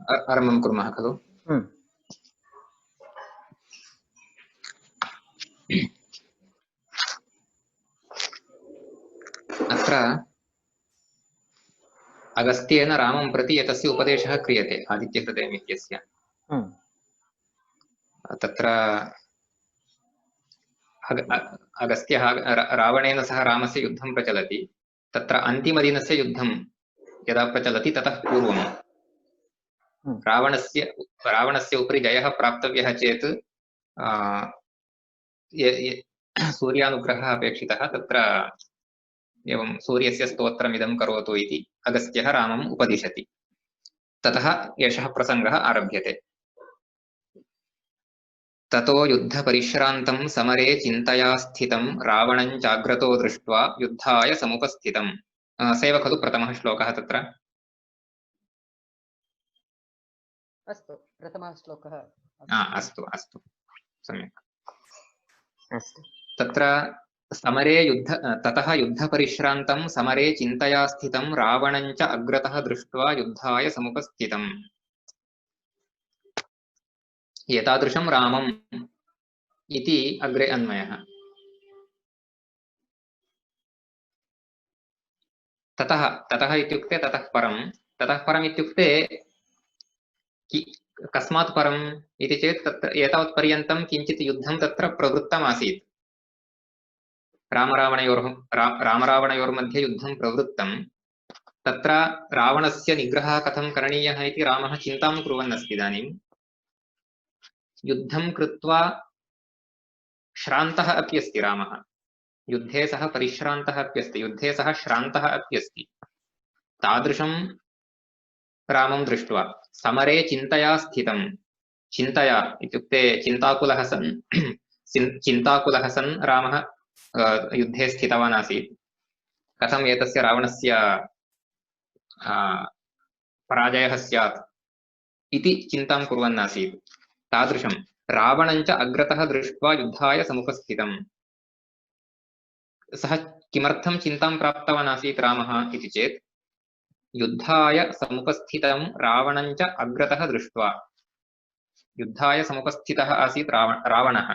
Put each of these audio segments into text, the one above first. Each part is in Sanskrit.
आरम्भं कुर्मः खलु। अत्र अगस्त्येन रामं प्रति एतस्य उपदेशः क्रियते आदित्यहृदयम् इत्यस्य। तत्र अगस्त्यः रावणेन सह रामस्य युद्धं प्रचलति। तत्र अन्तिमदिनस्य युद्धं यदा प्रचलति ततः पूर्वं रावणस्य उपरि जयः प्राप्तव्यः चेत् सूर्यानुग्रहः अपेक्षितः। तत्र एवं सूर्यस्य स्तोत्रमिदं करोतु इति अगस्त्यः रामम् उपदिशति। ततः एषः प्रसङ्गः आरभ्यते। ततो युद्धपरिश्रान्तं समरे चिन्तया स्थितं रावणं चाग्रतो दृष्ट्वा युद्धाय समुपस्थितम्। सेव खलु प्रथमः श्लोकः तत्र। अस्तु, प्रथमः श्लोकः। अस्तु अस्तु, सम्यक्। अस्तु, तत्र समरे ततः युद्धपरिश्रान्तं समरे चिन्तया स्थितं रावणं च अग्रतः दृष्ट्वा युद्धाय समुपस्थितम्। एतादृशं रामम् इति अग्रे अन्वयः। ततः इत्युक्ते ततः परम् इत्युक्ते कस्मात् परम् इति चेत् तत्र एतावत्पर्यन्तं किञ्चित् युद्धं तत्र प्रवृत्तमासीत्। रामरावणयोर्मध्ये युद्धं प्रवृत्तं। तत्र रावणस्य निग्रहः कथं करणीयः इति रामः चिन्तां कुर्वन् अस्ति। इदानीं युद्धं कृत्वा श्रान्तः अपि अस्ति रामः। युद्धे सः परिश्रान्तः अपि अस्ति, युद्धे सः श्रान्तः अपि अस्ति। तादृशं रामं दृष्ट्वा समरे चिन्तया स्थितं। चिन्तया इत्युक्ते चिन्ताकुलः सन् रामः युद्धे स्थितवान् आसीत्। कथम् एतस्य रावणस्य पराजयः स्यात् इति चिन्तां कुर्वन् आसीत्। तादृशं रावणं च अग्रतः दृष्ट्वा युद्धाय समुपस्थितम्। सः किमर्थं चिन्तां प्राप्तवान् आसीत् रामः इति चेत् युद्धाय समुपस्थितं रावणं च अग्रतः दृष्ट्वा। युद्धाय समुपस्थितः आसीत् रावणः।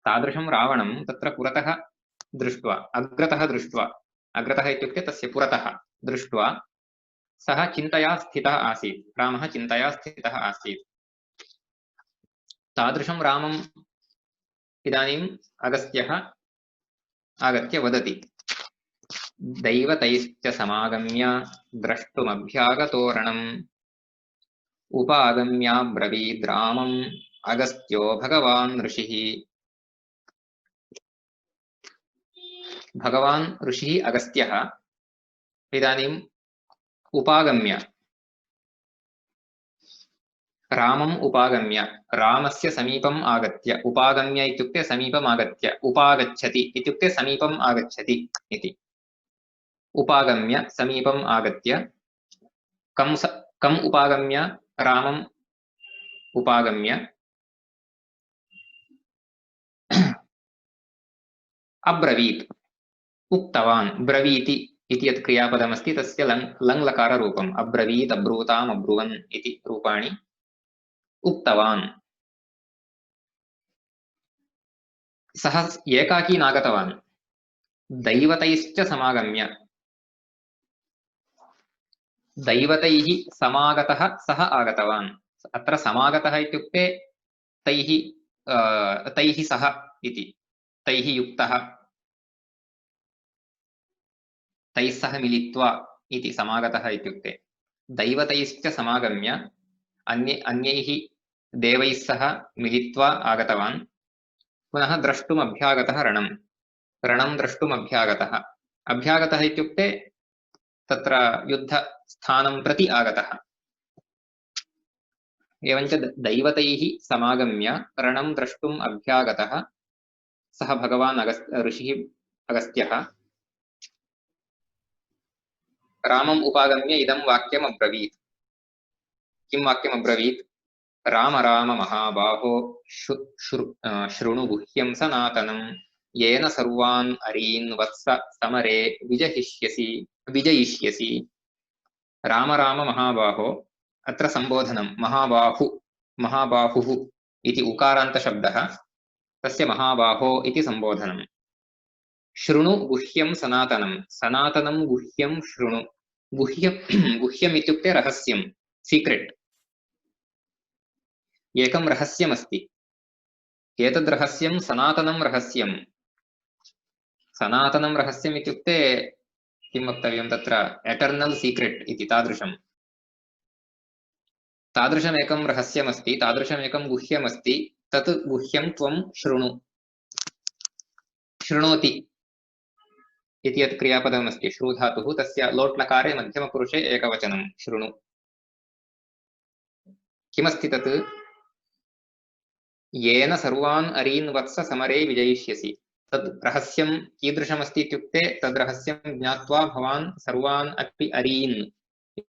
तादृशं रावणं तत्र पुरतः दृष्ट्वा, अग्रतः इत्युक्ते तस्य पुरतः दृष्ट्वा सः चिन्तया स्थितः आसीत्। रामः चिन्तया स्थितः आसीत्। तादृशं रामम् इदानीम् अगस्त्यः आगत्य वदति। दैवतैश्च समागम्य द्रष्टुमभ्यागतोरणम् उपागम्याब्रवीद्रामम् अगस्त्यो भगवान् ऋषिः। भगवान् ऋषिः अगस्त्यः इदानीम् उपागम्य, रामम् उपागम्य, रामस्य समीपम् आगत्य। उपागम्य इत्युक्ते समीपम् आगत्य, उपागच्छति इत्युक्ते समीपम् आगच्छति इति। उपागम्य समीपम् आगत्य कम् उपागम्य, रामम् उपागम्य अब्रवीत्, उक्तवान्। ब्रवीति इति यत् क्रियापदमस्ति तस्य लङ्लकाररूपम्। अब्रवीत्, अब्रूताम्, अब्रुवन् इति रूपाणि। उक्तवान्। सः एकाकी नागतवान्, दैवतैश्च समागम्य। दैवतैः समागतः सः आगतवान्। अत्र समागतः इत्युक्ते तैः सह इति, तैः युक्तः, तैः सह मिलित्वा इति समागतः इत्युक्ते। दैवतैश्च समागम्य अन्यैः देवैः सह मिलित्वा आगतवान्। पुनः द्रष्टुम् अभ्यागतः रणं द्रष्टुम् अभ्यागतः। अभ्यागतः इत्युक्ते तत्र युद्धस्थानं प्रति आगतः। एवञ्च दैवतैः समागम्य रणं द्रष्टुम् अभ्यागतः सः भगवान् ऋषिः अगस्त्यः रामम् उपागम्य इदं वाक्यम् अब्रवीत्। किं वाक्यम् अब्रवीत्? राम राम महाबाहो शृणु गुह्यं सनातनं येन सर्वान् अरीन् वत्स समरे विजयिष्यसि। राम राम महाबाहो, अत्र सम्बोधनं महाबाहुः इति उकारान्तशब्दः तस्य महाबाहो इति सम्बोधनं। शृणु गुह्यं सनातनं, सनातनं गुह्यं शृणु। गुह्यम् इत्युक्ते रहस्यं, सीक्रेट्। एकं रहस्यमस्ति, एतद् रहस्यं सनातनं रहस्यं। सनातनं रहस्यम् इत्युक्ते किं वक्तव्यं तत्र एटर्नल् सीक्रेट् इति तादृशमेकं रहस्यमस्ति, तादृशमेकं गुह्यमस्ति, तत् गुह्यं त्वं शृणु। शृणोति इति यत् क्रियापदमस्ति श्रूधातुः तस्य लोट् लकारे मध्यमपुरुषे एकवचनं शृणु। किमस्ति तत्? येन सर्वान् अरीन् वत्स समरे विजयिष्यसि। तद् रहस्यं कीदृशमस्ति इत्युक्ते तद् रहस्यं ज्ञात्वा भवान् सर्वान् अपि अरीन्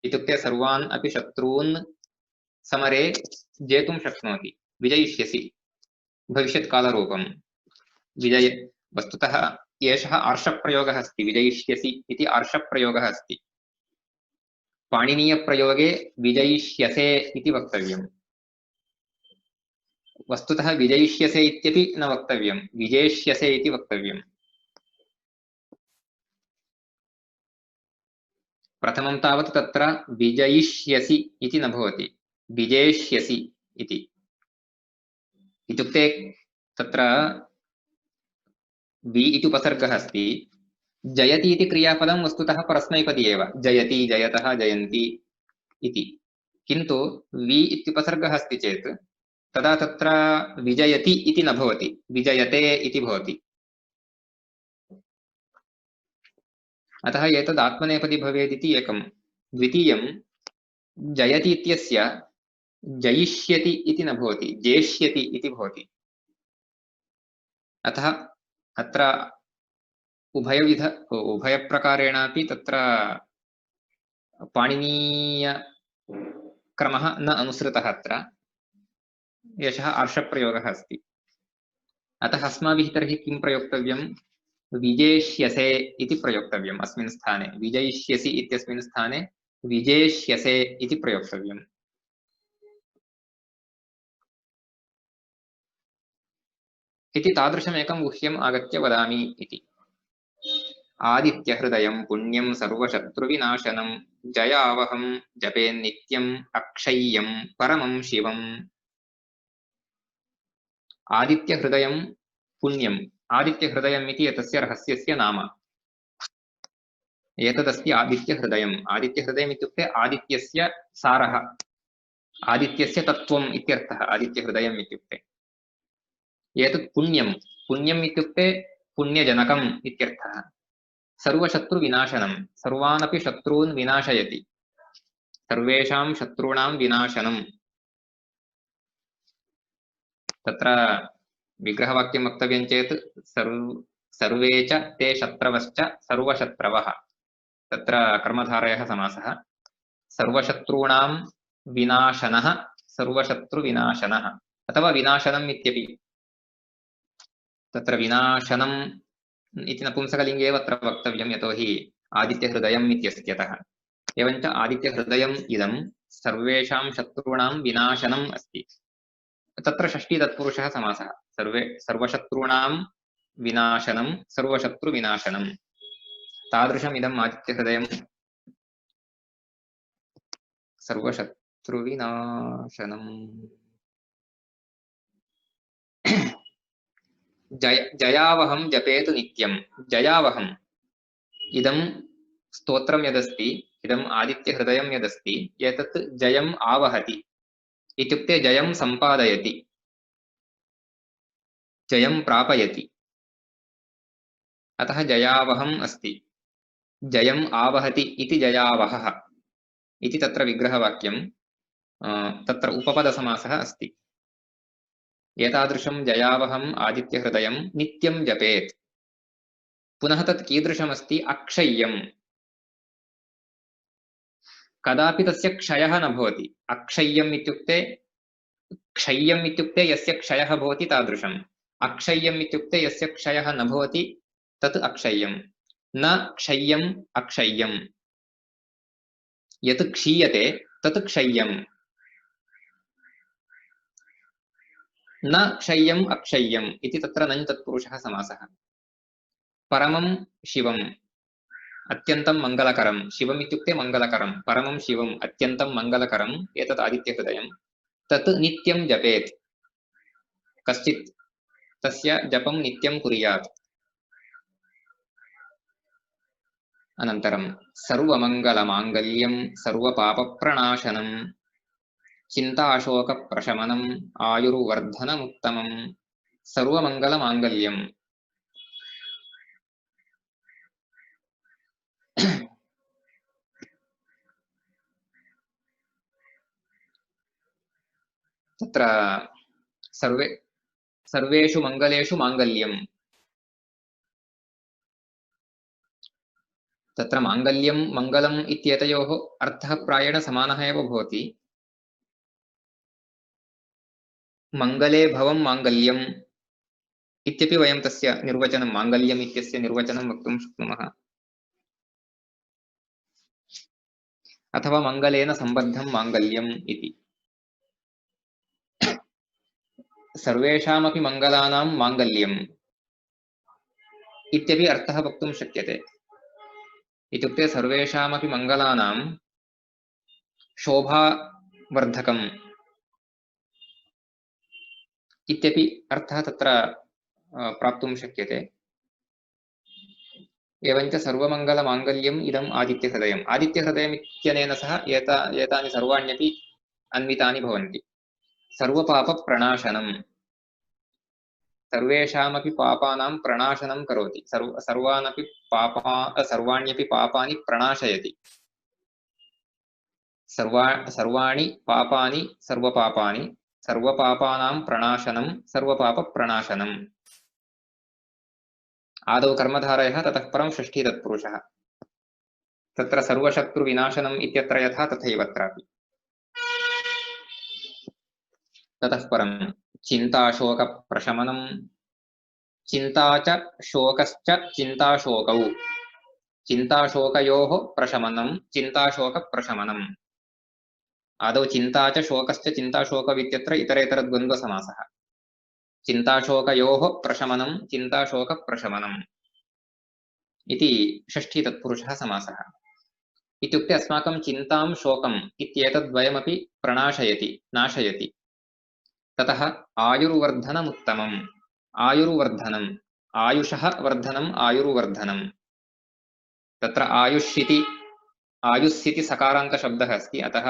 इत्युक्ते सर्वान् अपि शत्रून् समरे जेतुं शक्नोति। विजयिष्यसि भविष्यत्कालरूपं विजय। वस्तुतः एषः आर्षप्रयोगः अस्ति, विजयिष्यसि इति आर्षप्रयोगः अस्ति। पाणिनीयप्रयोगे विजयिष्यसे इति वक्तव्यम्। वस्तुतः विजयिष्यसे इत्यपि न वक्तव्यं, विजेष्यसे इति वक्तव्यम्। प्रथमं तावत् तत्र विजयिष्यसि इति न भवति, विजेष्यसि इति। इत्युक्ते तत्र वि इति उपसर्गः अस्ति, जयति इति क्रियापदं वस्तुतः परस्मैपदी एव, जयति जयतः जयन्ति इति। किन्तु वि इत्युपसर्गः अस्ति चेत् तदा तत्र विजयति इति न भवति, विजयते इति भवति। अतः एतद् आत्मनेपदी भवेदिति एकं। द्वितीयं जयति इत्यस्य जयिष्यति इति न भवति, जेष्यति इति भवति। अतः अत्र उभयप्रकारेणापि तत्र पाणिनीयक्रमः न अनुसृतः। अत्र एषः आर्षप्रयोगः अस्ति। अतः अस्माभिः तर्हि किं प्रयोक्तव्यं? विजेष्यसे इति प्रयोक्तव्यम् अस्मिन् स्थाने। विजयिष्यसि इत्यस्मिन् स्थाने विजेष्यसे इति प्रयोक्तव्यम्। इति तादृशमेकं गुह्यम् आगत्य वदामि इति। आदित्यहृदयं पुण्यं सर्वशत्रुविनाशनं जयावहं जपेन्नित्यम् अक्षय्यं परमं शिवम्। आदित्यहृदयं पुण्यम्। आदित्यहृदयम् इति एतस्य रहस्यस्य नाम। एतदस्ति आदित्यहृदयम्। आदित्यहृदयम् इत्युक्ते आदित्यस्य सारः, आदित्यस्य तत्त्वम् इत्यर्थः आदित्यहृदयम् इत्युक्ते। एतत् पुण्यं। पुण्यम् इत्युक्ते पुण्यजनकम् इत्यर्थः। सर्वशत्रुविनाशनं, सर्वानपि शत्रून् विनाशयति, सर्वेषां शत्रूणां विनाशनं। तत्र विग्रहवाक्यं वक्तव्यं चेत् सर्वे च ते शत्रवश्च सर्वशत्रवः। तत्र कर्मधारयः समासः। सर्वशत्रूणां विनाशनः, सर्वशत्रुविनाशनः अथवा विनाशनम् इत्यपि। तत्र विनाशनम् इति नपुंसकलिङ्गे एव अत्र वक्तव्यं, यतोहि आदित्यहृदयम् इत्यस्त्यतः। एवञ्च आदित्यहृदयम् इदं सर्वेषां शत्रूणां विनाशनम् अस्ति। तत्र षष्ठी तत्पुरुषः समासः। सर्वशत्रूणां विनाशनं, सर्वशत्रुविनाशनं। तादृशमिदम् आदित्यहृदयं सर्वशत्रुविनाशनम्। जयावहं जपेतु नित्यं। जयावहम् इदं स्तोत्रं यदस्ति, इदम् आदित्यहृदयं यदस्ति, एतत् जयम् आवहति इत्युक्ते जयं सम्पादयति, जयं प्रापयति। अतः जयावहम् अस्ति। जयम् आवहति इति जयावहः इति तत्र विग्रहवाक्यं। तत्र उपपदसमासः अस्ति। एतादृशं जयावहम् आदित्यहृदयं नित्यं जपेत्। पुनः तत् कीदृशमस्ति? अक्षय्यम्। कदापि तस्य क्षयः न भवति। अक्षय्यम् इत्युक्ते क्षय्यम् इत्युक्ते यस्य क्षयः भवति तादृशम्। अक्षय्यम् इत्युक्ते यस्य क्षयः न भवति तत् अक्षय्यम्। न क्षय्यम् अक्षय्यम्। यत् क्षीयते तत् क्षय्यम् न क्षय्यम् अक्षय्यम् इति तत्र नञ् तत्पुरुषः समासः। परमं शिवम् अत्यन्तं मङ्गलकरं, शिवम् इत्युक्ते मङ्गलकरं, परमं शिवम् अत्यन्तं मङ्गलकरम् एतत् आदित्यहृदयं, तत् नित्यं जपेत्, कश्चित् तस्य जपं नित्यं कुर्यात्। अनन्तरं सर्वमङ्गलमाङ्गल्यं सर्वपापप्रणाशनं चिन्ताशोकप्रशमनम् आयुर्वर्धनमुत्तमम्। सर्वमङ्गलमाङ्गल्यं तत्र सर्वेषु मङ्गलेषु माङ्गल्यम्, तत्र माङ्गल्यं मङ्गलम् इत्येतयोः अर्थः प्रायेण समानः एव भवति। मङ्गले भवं माङ्गल्यम् इत्यपि वयं तस्य निर्वचनं, माङ्गल्यम् इत्यस्य निर्वचनं वक्तुं शक्नुमः। अथवा मङ्गलेन सम्बद्धं माङ्गल्यम् इति। सर्वेषामपि मङ्गलानां माङ्गल्यम् इत्यपि अर्थः वक्तुं शक्यते। इत्युक्ते सर्वेषामपि मङ्गलानां शोभावर्धकम् इत्यपि अर्थः तत्र प्राप्तुं शक्यते। एवञ्च सर्वमङ्गलमाङ्गल्यम् इदम् आदित्यहृदयम्, आदित्यहृदयम् इत्यनेन सह एतानि सर्वाण्यपि अन्वितानि भवन्ति। सर्वपापप्रणाशनम्, सर्वेषामपि पापानां प्रणाशनं करोति, सर्वाण्यपि पापानि प्रणाशयति। सर्वाणि पापानि सर्वपापानि, सर्वपापानां प्रणाशनं सर्वपापप्रणाशनम्। आदौ कर्मधारयः, ततः परं षष्ठी तत्पुरुषः। तत्र सर्वशत्रुविनाशनम् इत्यत्र यथा तथैव अत्रापि। ततः परं चिन्ताशोकप्रशमनं, चिन्ता च शोकश्च चिन्ताशोकौ, चिन्ताशोकयोः प्रशमनं चिन्ताशोकप्रशमनम्। आदौ चिन्ता च शोकश्च चिन्ताशोकौ इत्यत्र इतरेतरद्वन्द्वसमासः। चिन्ताशोकयोः प्रशमनं चिन्ताशोकप्रशमनम् इति षष्ठी तत्पुरुषः समासः। इत्युक्ते अस्माकं चिन्तां शोकम् इत्येतद्वयमपि प्रणाशयति, नाशयति। ततः आयुर्वर्धनमुत्तमम्, आयुर्वर्धनम्, आयुषः वर्धनम् आयुर्वर्धनम्। तत्र आयुष्इति आयुस्सिति सकारान्तशब्दः अस्ति, अतः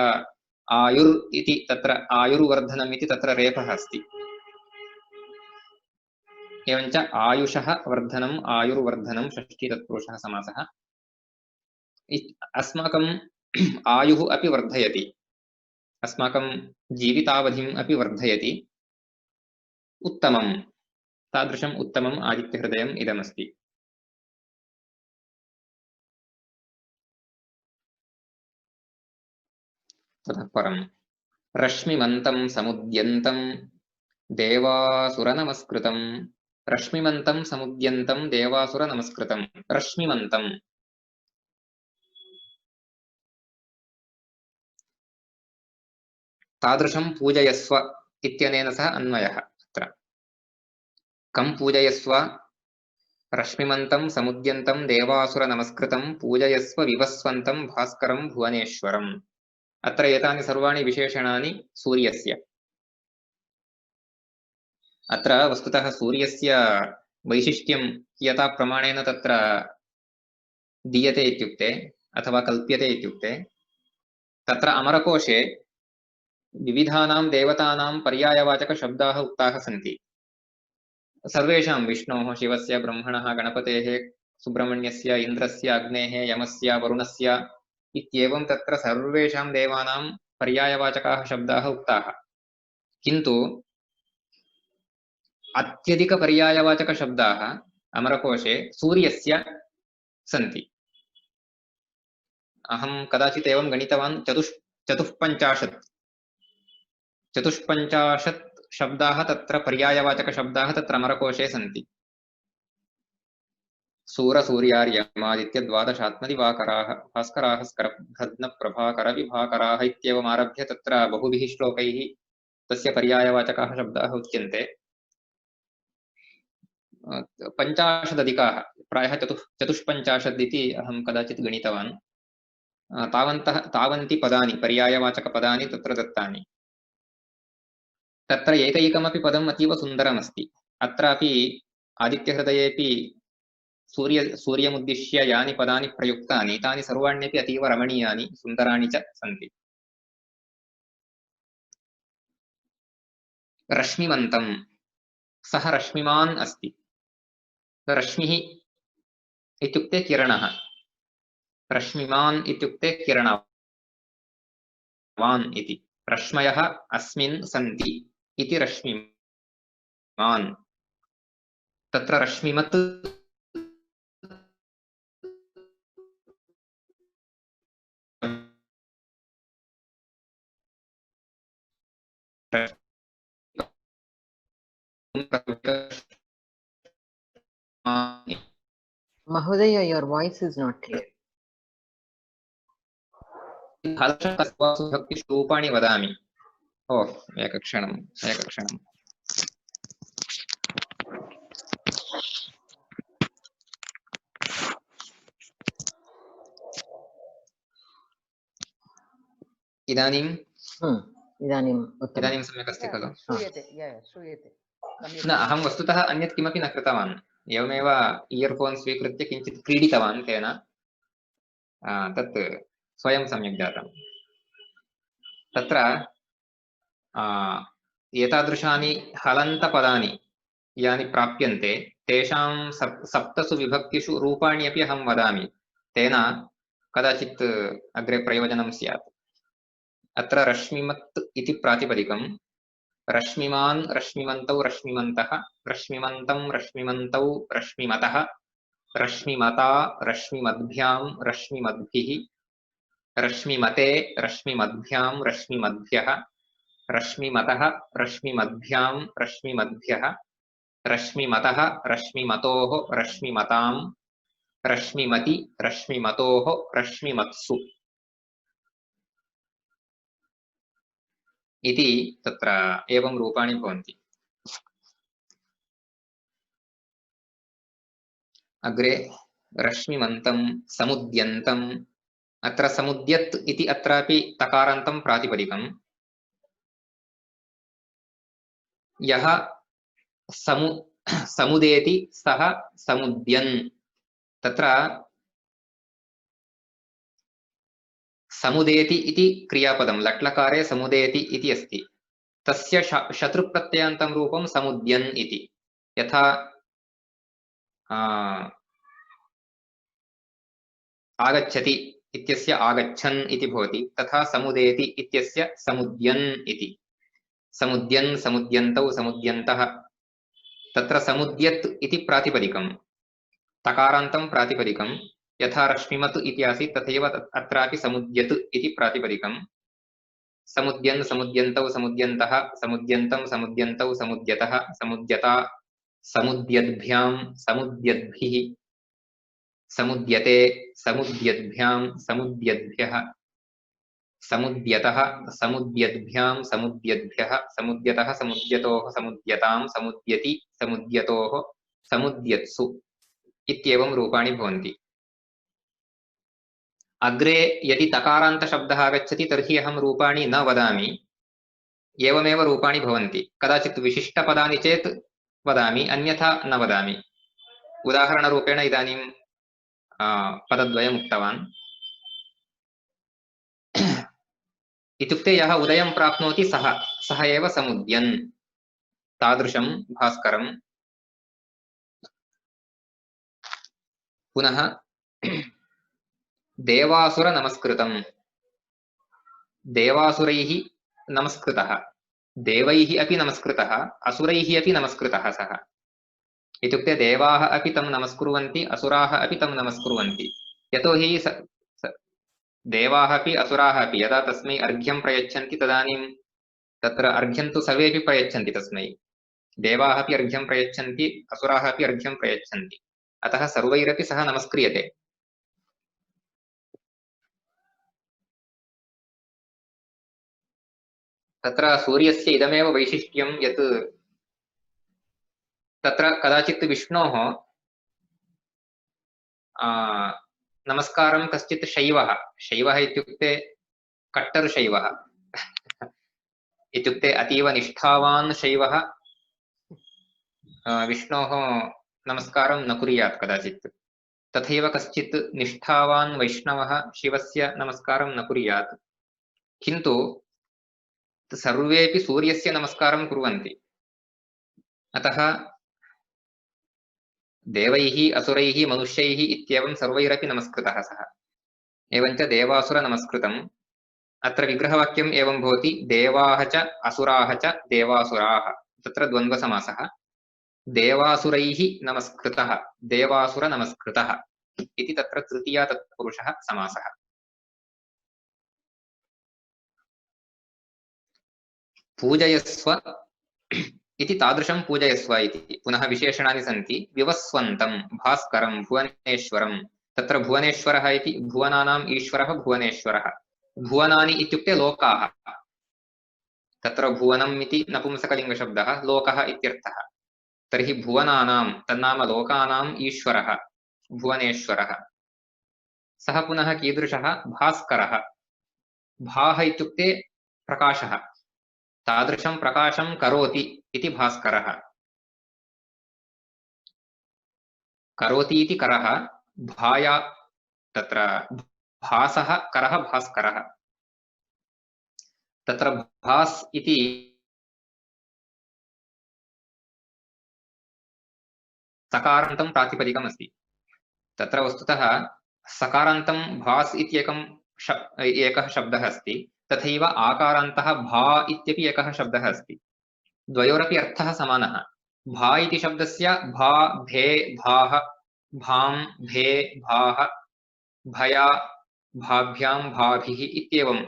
आयुर् इति तत्र आयुर्वर्धनम् इति तत्र रेफः अस्ति। एवञ्च आयुषः वर्धनम् आयुर्वर्धनं षष्ठी तत्पुरुषः समासः। अस्माकं आयुः अपि वर्धयति, अस्माकं जीवितावधिम् अपि वर्धयति। उत्तमं, तादृशम् उत्तमम् आदित्यहृदयम् इदमस्ति। ततः परं रश्मिमन्तं समुद्यन्तं देवासुरनमस्कृतं, रश्मिमन्तं समुद्यन्तं देवासुरनमस्कृतं। रश्मिमन्तं तादृशं पूजयस्व इत्यनेन सह अन्वयः। अत्र कं पूजयस्व? रश्मिमन्तं समुद्यन्तं देवासुरनमस्कृतं पूजयस्व विवस्वन्तं भास्करं भुवनेश्वरम्। अत्र एतानि सर्वाणि विशेषणानि सूर्यस्य। अत्र वस्तुतः सूर्यस्य वैशिष्ट्यं कियता प्रमाणेन तत्र दीयते इत्युक्ते अथवा कल्प्यते इत्युक्ते, तत्र अमरकोशे विविधानां देवतानां पर्यायवाचकशब्दाः उक्ताः सन्ति। सर्वेषां विष्णोः, शिवस्य, ब्रह्मणः, गणपतेः, सुब्रह्मण्यस्य, इन्द्रस्य, अग्नेः, यमस्य, वरुणस्य इत्येवं तत्र सर्वेषां देवानां पर्यायवाचकाः शब्दाः उक्ताः। किन्तु अत्यधिकपर्यायवाचकशब्दाः अमरकोशे सूर्यस्य सन्ति। अहं कदाचित् एवं गणितवान्, चतुष्पञ्चाशत् शब्दाः तत्र पर्यायवाचकशब्दाः तत्र अमरकोशे सन्ति। सूरसूर्यार्यमादित्य द्वादशात्मदिवाकराः भास्कराः स्करभ्रद्नप्रभाकरविभाकराः इत्येवमारभ्य तत्र बहुभिः श्लोकैः तस्य पर्यायवाचकाः शब्दाः उच्यन्ते। 50 प्रायः चतुष्पञ्चाशत् इति अहं कदाचित् गणितवान्। तावन्ति पदानि पर्यायवाचकपदानि तत्र दत्तानि। तत्र एकैकमपि पदम् अतीव सुन्दरमस्ति। अत्रापि आदित्यहृदयेऽपि सूर्यमुद्दिश्य यानि पदानि प्रयुक्तानि तानि सर्वाण्यपि अतीव रमणीयानि सुन्दराणि च सन्ति। रश्मिवन्तं, सः रश्मिमान् अस्ति। रश्मिः इत्युक्ते किरणः, रश्मिमान् इत्युक्ते किरणवान् इति। रश्मयः अस्मिन् सन्ति इति रश्मिमान्। तत्र रश्मिमत् Mahodaya, your voice is not clear. रूपाणि वदामि। ओ एकक्षणम्। इदानीं सम्यक् अस्ति खलु? श्रूयते। न, अहं वस्तुतः अन्यत् किमपि न कृतवान्, एवमेव इयर्फोन् स्वीकृत्य किञ्चित् क्रीडितवान्, तेन तत् स्वयं सम्यक् जातम्। तत्र एतादृशानि हलन्तपदानि यानि प्राप्यन्ते तेषां सप्तसु विभक्तिषु रूपाणि अपि अहं वदामि, तेन कदाचित् अग्रे प्रयोजनं स्यात्। अत्र रश्मिमत् इति प्रातिपदिकं, रश्मिमान् रश्मिमन्तौ रश्मिमन्तः, रश्मिमन्तं रश्मिमन्तौ रश्मिमतः, रश्मिमता रश्मिमद्भ्यां रश्मिमद्भिः, रश्मिमते रश्मिमद्भ्यां रश्मिमद्भ्यः, रश्मिमतः रश्मिमद्भ्यां रश्मिमद्भ्यः, रश्मिमतः रश्मिमतोः रश्मिमतां, रश्मिमति रश्मिमतोः रश्मिमत्सु इति तत्र एवं रूपाणि भवन्ति। अग्रे रश्मिमन्तं समुद्यन्तम्, अत्र समुद्यत् इति अत्रापि तकारान्तं प्रातिपदिकं। यः समुदेति सः समुद्यन्। तत्र समुदेति इति क्रियापदं लट्लकारे समुदेति इति अस्ति, तस्य शत्रुप्रत्ययान्तं रूपं समुद्यन् इति। यथा आगच्छति इत्यस्य आगच्छन् इति भवति, तथा समुदेति इत्यस्य समुद्यन् इति। समुद्यन् समुद्यन्तौ समुद्यन्तः। तत्र समुद्यत् इति प्रातिपदिकं तकारान्तं प्रातिपदिकं, यथा रश्मिमत् इति आसीत् तथैव अत्रापि समुद्यत् इति प्रातिपदिकं। समुद्यन् समुद्यन्तौ समुद्यन्तः, समुद्यन्तं समुद्यन्तौ समुद्यतः समुद्यता, समुद्यद्भ्यां समुद्यद्भिः, समुद्यते समुद्यद्भ्यां समुद्यद्भ्यः, समुद्यतः समुद्यद्भ्यां समुद्यद्भ्यः, समुद्यतः समुद्यतोः समुद्यतां समुद्यति समुद्यतोः समुद्यत्सु इत्येवं रूपाणि भवन्ति। अग्रे यदि तकारान्तशब्दः आगच्छति तर्हि अहं रूपाणि न वदामि, एवमेव रूपाणि भवन्ति। कदाचित् विशिष्टपदानि चेत् वदामि, अन्यथा न वदामि। उदाहरणरूपेण इदानीं पदद्वयम् उक्तवान्। इत्युक्ते यः उदयं प्राप्नोति सः एव समुद्यन्, तादृशं भास्करम्। पुनः देवासुर नमस्कृतं, देवासुरैः नमस्कृतः, देवैः अपि नमस्कृतः, असुरैः अपि नमस्कृतः सः। इत्युक्ते देवाः अपि तं नमस्कुर्वन्ति, असुराः अपि तं नमस्कुर्वन्ति। यतोहि देवाः अपि असुराः अपि यदा तस्मै अर्घ्यं प्रयच्छन्ति तदानीं तत्र अर्घ्यं तु सर्वेपि प्रयच्छन्ति तस्मै। देवाः अपि अर्घ्यं प्रयच्छन्ति, असुराः अपि अर्घ्यं प्रयच्छन्ति। अतः सर्वैरपि सः नमस्क्रियते। तत्र सूर्यस्य इदमेव वैशिष्ट्यं यत् तत्र कदाचित् विष्णोः नमस्कारं कश्चित् शैवः इत्युक्ते कट्टर् शैवः इत्युक्ते अतीव निष्ठावान् शैवः विष्णोः नमस्कारं न कुर्यात् कदाचित्। तथैव कश्चित् निष्ठावान् वैष्णवः शिवस्य नमस्कारं न कुर्यात्, किन्तु सर्वेपि सूर्यस्य नमस्कारं कुर्वन्ति। अतः देवैः असुरैः मनुष्यैः इत्येवं सर्वैरपि नमस्कृतः सः। एवञ्च देवासुर नमस्कृतम्। अत्र विग्रहवाक्यम् एवं भवति, देवाः च असुराः च देवासुराः। तत्र द्वन्द्वसमासः। देवासुरैः नमस्कृतः, देवासुर नमस्कृतः इति तत्र तृतीया तत्पुरुषः समासः। पूजयस्व इति तादृशं पूजयस्व इति पुनः विशेषणानि सन्ति। विवस्वन्तं, भास्करं, भुवनेश्वरं। तत्र भुवनेश्वरः इति भुवनानाम् ईश्वरः भुवनेश्वरः। भुवनानि इत्युक्ते लोकाः। तत्र भुवनम् इति नपुंसकलिङ्गशब्दः, लोकः इत्यर्थः। तर्हि भुवनानां तन्नाम लोकानाम् ईश्वरः भुवनेश्वरः। सः पुनः कीदृशः? भास्करः। भाः इत्युक्ते प्रकाशः। तादृशं प्रकाशं करोति इति भास्करः। करोति इति करः, भाया तत्र भासः करः भास्करः। तत्र भास् इति सकारान्तं प्रातिपदिकम् अस्ति। तत्र वस्तुतः सकारान्तं भास् इत्येकं एकः शब्दः अस्ति, तथैव आकारान्तः भा इत्यपि एकः शब्दः अस्ति। द्वयोरपि अर्थः समानः। भा इति शब्दस्य भा, भे, भाः, भां, भे, भाः, भया, भाभ्यां, भाभिः इत्येवं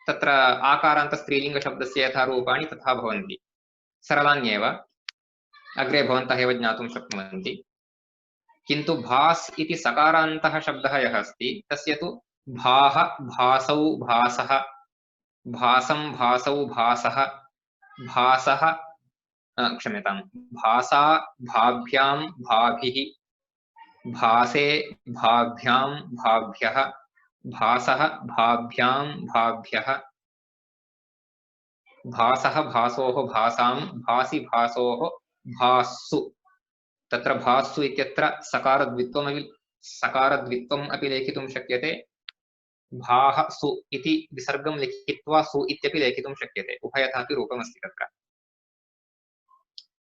तत्र आकारान्तस्त्रीलिङ्गशब्दस्य यथा रूपाणि तथा भवन्ति। सरलान्येव, अग्रे भवन्तः एव ज्ञातुं शक्नुवन्ति। किन्तु भास् इति सकारान्तः शब्दः यः अस्ति तस्य तु भाः, भासौ, भासः, भासं, भासौ, भासः, भासः, क्षम्यतां, भासा, भाभ्यां, भाभिः, भासे, भाभ्यां, भाभ्यः, भासः, भाभ्यां, भाभ्यः, भासः, भासोः, भासां, भासि, भासोः, भास्सु। तत्र भास्सु इत्यत्र सकारद्वित्वम् अपि लेखितुं शक्यते। भाः सु इति विसर्गं लिखित्वा सु इत्यपि लेखितुं शक्यते। उभयथापि रूपमस्ति तत्र।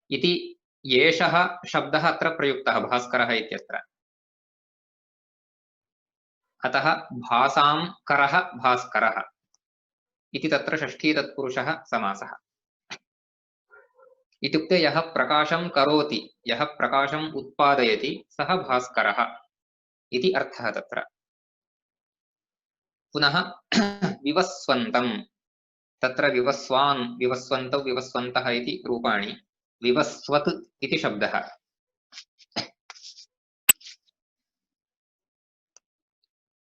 इति एषः शब्दः अत्र प्रयुक्तः भास्करः इत्यत्र। अतः भासां करः भास्करः इति तत्र षष्ठी तत्पुरुषः समासः। इत्युक्ते यः प्रकाशं करोति, यः प्रकाशम् उत्पादयति सः भास्करः इति अर्थः तत्र। पुनः विवस्वन्तं, तत्र विवस्वान्, विवस्वन्तौ, विवस्वन्तः इति रूपाणि। विवस्वत् इति शब्दः।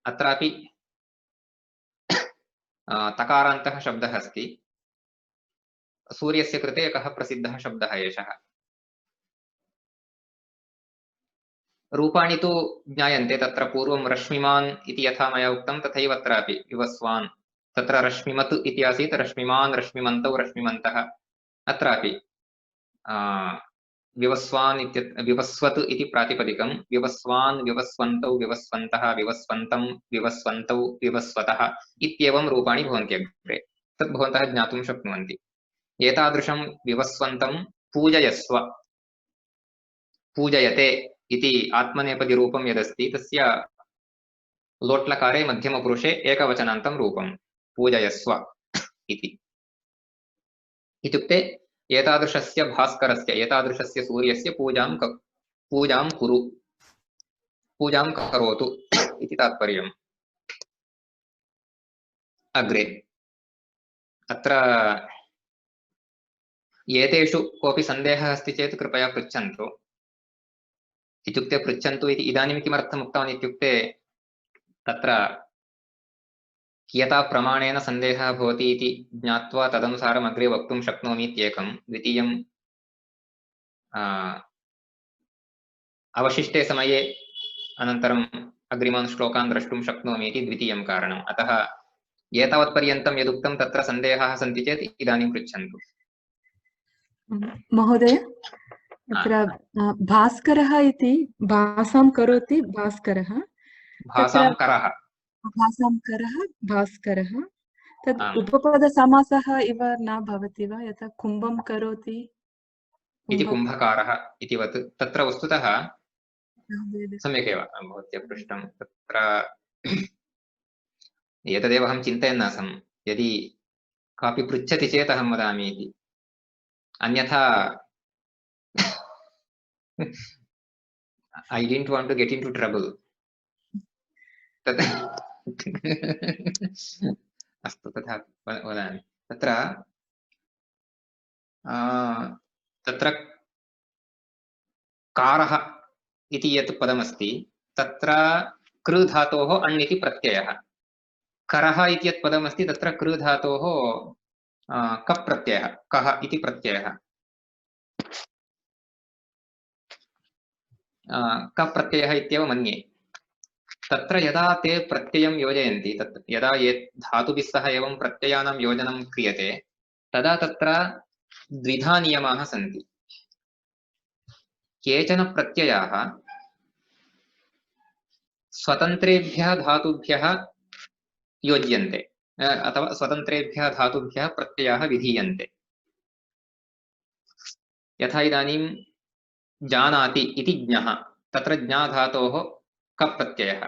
अत्रापि तकारान्तः शब्दः अस्ति। सूर्यस्य कृते एकः प्रसिद्धः शब्दः एषः। रूपाणि तु ज्ञायन्ते। तत्र पूर्वं रश्मिमान् इति यथा मया उक्तं तथैव अत्रापि विवस्वान्। तत्र रश्मिमत् इति आसीत्, रश्मिमान्, रश्मिमन्तौ, रश्मिमन्तः। अत्रापि विवस्वान् विवस्वत् इति प्रातिपदिकं, विवस्वान्, विवस्वन्तौ, विवस्वन्तः, विवस्वन्तं, विवस्वन्तौ, विवस्वतः इत्येवं रूपाणि भवन्ति अग्रे। तत् भवन्तः ज्ञातुं शक्नुवन्ति। एतादृशं विवस्वन्तं पूजयस्व, पूजयते इति आत्मनेपदिरूपं यदस्ति तस्य लोट्लकारे मध्यमपुरुषे एकवचनान्तं रूपं पूजयस्व इति। इत्युक्ते एतादृशस्य भास्करस्य, एतादृशस्य सूर्यस्य पूजां कुरु, पूजां करोतु इति तात्पर्यम्। अग्रे अत्र एतेषु कोऽपि सन्देहः अस्ति चेत् कृपया पृच्छन्तु। इत्युक्ते पृच्छन्तु इति इदानीं किमर्थम् उक्तवान् इत्युक्ते तत्र कियता प्रमाणेन सन्देहः भवति इति ज्ञात्वा तदनुसारम् अग्रे वक्तुं शक्नोमि इत्येकं। द्वितीयं अवशिष्टे समये अनन्तरम् अग्रिमान् श्लोकान् द्रष्टुं शक्नोमि इति द्वितीयं कारणम्। अतः एतावत्पर्यन्तं यदुक्तं तत्र सन्देहाः सन्ति चेत् इदानीं पृच्छन्तु। महोदय अत्र भास्करः इति भासां करोति भास्करः, भासां करः भासां करः भास्करः, तद् आम् उपपदसमासः इव न भवति वा? यथा कुम्भं करोति इति कुम्भकारः इतिवत् तत्र वस्तुतः सम्यक् एव भवत्या पृष्टं। तत्र एतदेव अहं चिन्तयन् आसम्, यदि कापि पृच्छति चेत् अहं वदामि इति, अन्यथा I didn't want to get into trouble. अस्तु तथा वदामि। तत्र कारः इति यत् पदमस्ति तत्र कृ धातोः अण् इति प्रत्ययः, करः इति यत् पदमस्ति तत्र कृ धातोः कप् प्रत्ययः, कः इति प्रत्ययः। कप् प्रत्ययः इत्येव मन्ये। तत्र यदा ते प्रत्ययं योजयन्ति, तत् यदा ये धातुभिः सह एवं प्रत्ययानां योजनं क्रियते तदा तत्र द्विधा नियमाः सन्ति। केचन प्रत्ययाः स्वतन्त्रेभ्यः धातुभ्यः योज्यन्ते अथवा स्वतन्त्रेभ्यः धातुभ्यः प्रत्ययाः विधीयन्ते। यथा इदानीं जानाति इति ज्ञः, तत्र ज्ञा धातोः कप् प्रत्ययः।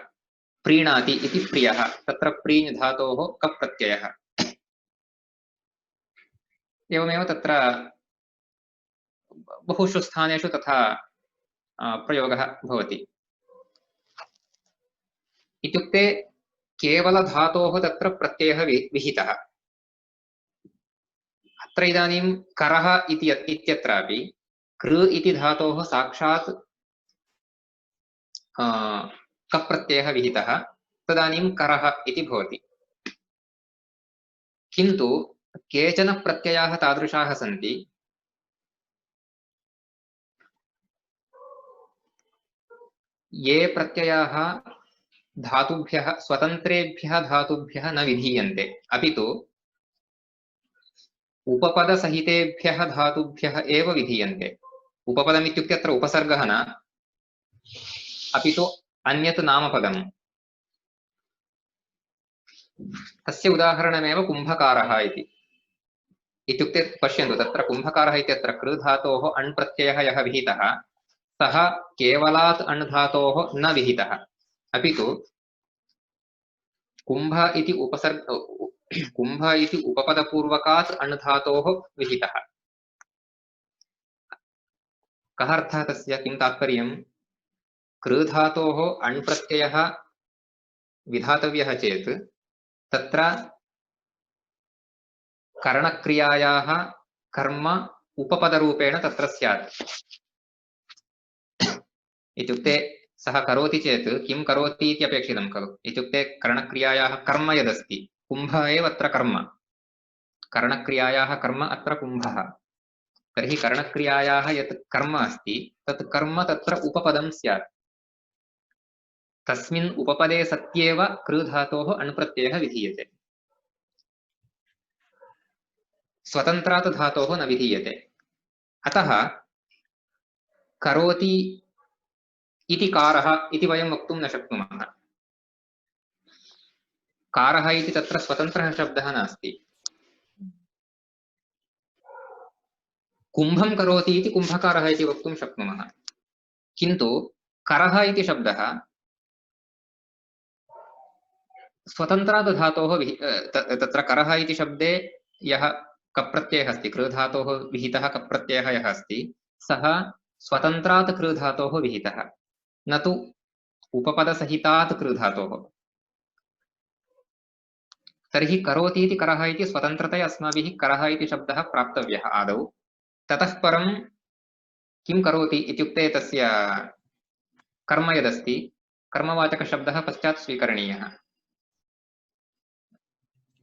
प्रीणाति इति प्रियः, तत्र प्रीण् धातोः कप् प्रत्ययः। एवमेव तत्र बहुषु स्थानेषु तथा प्रयोगः भवति। इत्युक्ते केवलधातोः तत्र प्रत्ययः विहितः। अत्र इदानीं करः इत्यत्रापि कृ इति धातोः साक्षात् कप् प्रत्ययः विहितः, तदानीं करः इति भवति। किन्तु केचन प्रत्ययाः तादृशाः सन्ति ये प्रत्ययाः धातुभ्यः स्वतन्त्रेभ्यः धातुभ्यः न विधीयन्ते, अपि तु उपपदसहितेभ्यः धातुभ्यः एव विधीयन्ते। उपपदम् इत्युक्ते अत्र उपसर्गः न, अपि तु अन्यत् नामपदम्। तस्य उदाहरणमेव कुम्भकारः इति। इत्युक्ते पश्यन्तु, तत्र कुम्भकारः इत्यत्र कृ धातोः अण् प्रत्ययः यः विहितः सः केवलात् अण् धातोः न विहितः, अपि तु कुम्भ इति उपपदपूर्वकात् अण् धातोः विहितः। कः अर्थः तस्य, किं तात्पर्यं? कृ धातोः अण् प्रत्ययः विधातव्यः चेत् तत्र करणक्रियायाः कर्म उपपदरूपेण तत्र स्यात्। इत्युक्ते सः करोति चेत् किं करोति इति अपेक्षितं खलु। इत्युक्ते करणक्रियायाः कर्म यदस्ति, कुम्भः एव अत्र कर्म, करणक्रियायाः कर्म अत्र कुम्भः। तर्हि करणक्रियायाः यत् कर्म अस्ति तत् कर्म तत्र उपपदं स्यात्। तस्मिन् उपपदे सत्येव कृ धातोः अण् प्रत्ययः विधीयते, स्वतन्त्रात् धातोः न विधीयते। अतः करोति इति कारः इति वयं वक्तुं न शक्नुमः। कारः इति तत्र स्वतन्त्रः शब्दः नास्ति। कुम्भं करोति इति कुम्भकारः इति वक्तुं शक्नुमः, किन्तु करः इति शब्दः स्वतन्त्रात् धातोः तत्र करः इति शब्दे यः कप् प्रत्ययः अस्ति, कृ धातोः विहितः कप् प्रत्ययः यः अस्ति सः स्वतन्त्रात् कृ धातोः विहितः, न तु उपपदसहितात् कृ धातोः। तर्हि करोति इति करः इति स्वतन्त्रतया अस्माभिः करः इति शब्दः प्राप्तव्यः आदौ। ततः परं किं करोति इत्युक्ते तस्य कर्म यदस्ति कर्मवाचकशब्दः पश्चात् स्वीकरणीयः।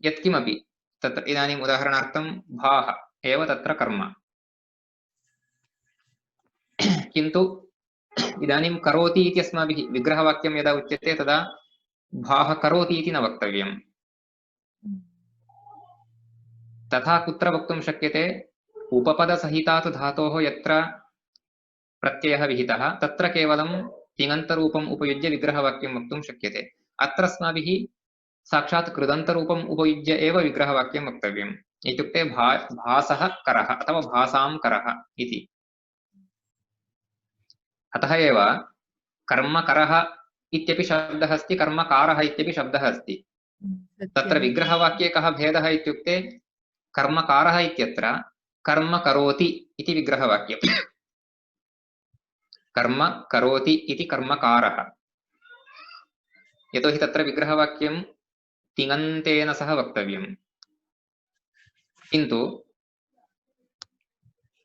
यत्किमपि तत्र इदानीम् उदाहरणार्थं भाः एव तत्र कर्म, किन्तु इदानीं करोति इति अस्माभिः विग्रहवाक्यं यदा उच्यते तदा भाः करोति इति न वक्तव्यम्। तथा कुत्र वक्तुं शक्यते, उपपदसहितात् धातोः यत्र प्रत्ययः विहितः तत्र केवलं तिङन्तरूपम् उपयुज्य विग्रहवाक्यं वक्तुं शक्यते। अत्र अस्माभिः साक्षात् कृदन्तरूपम् उपयुज्य एव विग्रहवाक्यं वक्तव्यम्। इत्युक्ते भासः करः अथवा भासां करः इति। अतः एव कर्मकरः इत्यपि शब्दः अस्ति, कर्मकारः इत्यपि शब्दः अस्ति। तत्र विग्रहवाक्ये कः भेदः इत्युक्ते कर्मकारः इत्यत्र कर्म करोति इति विग्रहवाक्यम्, कर्म करोति इति कर्मकारः। यतोहि तत्र विग्रहवाक्यं तिङन्तेन सह वक्तव्यम्। किन्तु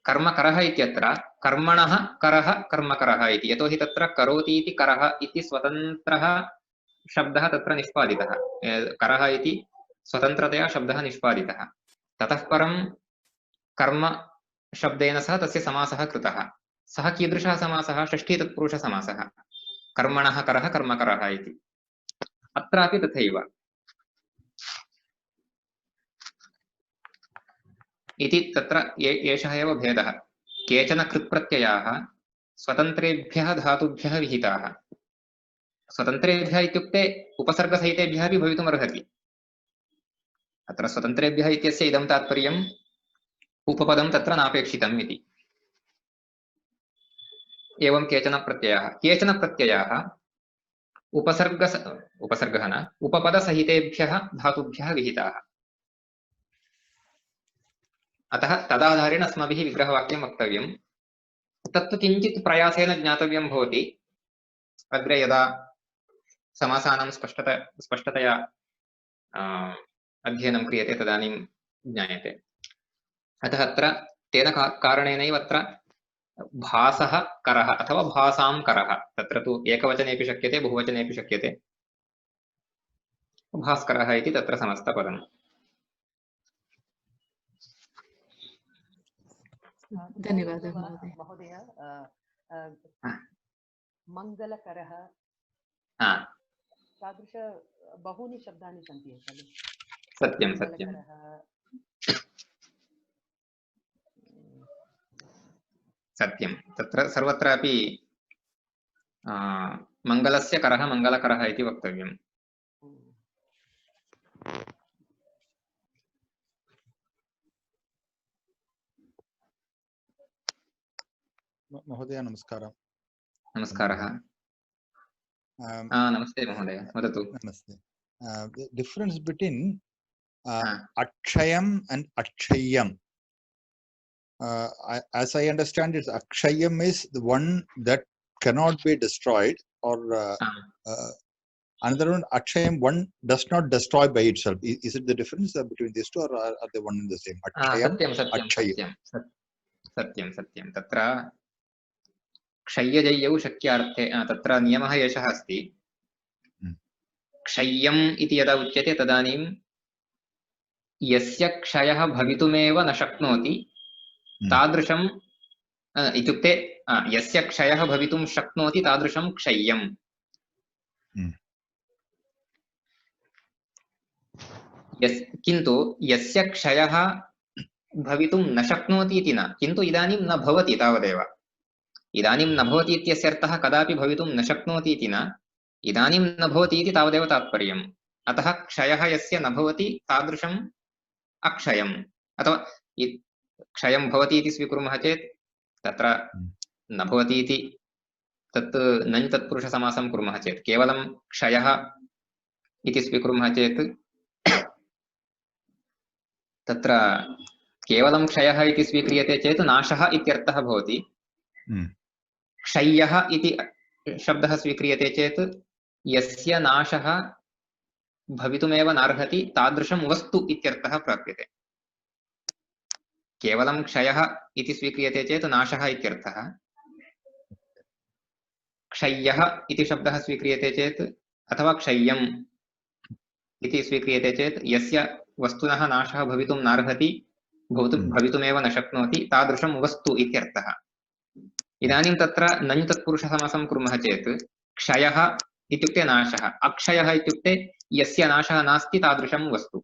कर्मकरः इत्यत्र कर्मणः करः कर्मकरः इति, यतोहि तत्र करोति इति करः इति स्वतन्त्रः शब्दः तत्र निष्पादितः, करः इति स्वतन्त्रतया शब्दः निष्पादितः। ततः परं कर्म शब्देन सह तस्य समासः कृतः। सः कीदृशः समासः? षष्ठी तत्पुरुषसमासः, कर्मणः करः कर्मकरः इति। अत्रापि तथैव इति तत्र एषः एव भेदः। केचन कृत्प्रत्ययाः स्वतन्त्रेभ्यः धातुभ्यः विहिताः। स्वतन्त्रेभ्यः इत्युक्ते उपसर्गसहितेभ्यः अपि भवितुमर्हति। अत्र स्वतन्त्रेभ्यः इत्यस्य इदं तात्पर्यम् उपपदं तत्र नापेक्षितम् इति। एवं केचन प्रत्ययाः उपसर्गः न उपपदसहितेभ्यः धातुभ्यः विहिताः। अतः तदाधारेण अस्माभिः विग्रहवाक्यं वक्तव्यं। तत्तु किञ्चित् प्रयासेन ज्ञातव्यं भवति। अग्रे यदा समासानां स्पष्टतया अध्ययनं क्रियते तदानीं ज्ञायते। अतः अत्र तेन कारणेनैव अत्र भासः करः अथवा भासां करः, तत्र तु एकवचनेपि शक्यते बहुवचनेपि शक्यते, भास्करः इति तत्र समस्तपदम्। धन्यवादः महोदय। महोदय मङ्गलकरः तादृश बहूनि शब्दानि सन्ति खलु? सत्यं सत्यं सत्यं, तत्र सर्वत्रापि मङ्गलस्य करः मङ्गलकरः इति वक्तव्यम्। महोदय नमस्कारः। नमस्कारः। नमस्ते महोदय, वदतु। नमस्ते। The difference between akshayam and akshayam, as I understand it, akshayam is the one that cannot be destroyed, or another one, akshayam, one does not destroy by itself. Is it the difference between these two, or are they one and the same? Akshayam, akshayam. सत्यं सत्यं, तत्र क्षय्यजय्यौ शक्यार्थे तत्र नियमः एषः अस्ति। क्षय्यम् इति यदा उच्यते तदानीं यस्य क्षयः भवितुमेव न शक्नोति तादृशम् इत्युक्ते यस्य क्षयः भवितुं शक्नोति तादृशं क्षय्यम्। किन्तु यस्य क्षयः भवितुं न शक्नोति इति न, किन्तु इदानीं न भवति तावदेव। इदानीं न भवति इत्यस्य अर्थः कदापि भवितुं न शक्नोति इति न, इदानीं न भवति इति तावदेव तात्पर्यम्। अतः क्षयः यस्य न भवति तादृशम् अक्षयम्। अथवा क्षयं भवति इति स्वीकुर्मः चेत् तत्र न भवति इति तत् नञ् तत्पुरुषसमासं कुर्मः चेत्, केवलं क्षयः इति स्वीकुर्मः चेत् तत्र केवलं क्षयः इति स्वीक्रियते चेत् नाशः इत्यर्थः भवति। क्षय्यः इति शब्दः स्वीक्रियते चेत् यस्य नाशः भवितुमेव नार्हति तादृशं वस्तु इत्यर्थः प्राप्यते। केवलं क्षयः इति स्वीक्रियते चेत् नाशः इत्यर्थः, क्षय्यः इति शब्दः स्वीक्रियते चेत् अथवा क्षय्यम् इति स्वीक्रियते चेत् यस्य वस्तुनः नाशः भवितुं नार्हति भवितुमेव न शक्नोति तादृशं वस्तु इत्यर्थः। इदानीं तत्र नञ् तत्पुरुषसमासं कुर्मः चेत् क्षयः इत्युक्ते नाशः, अक्षयः इत्युक्ते यस्य नाशः नास्ति तादृशं वस्तु।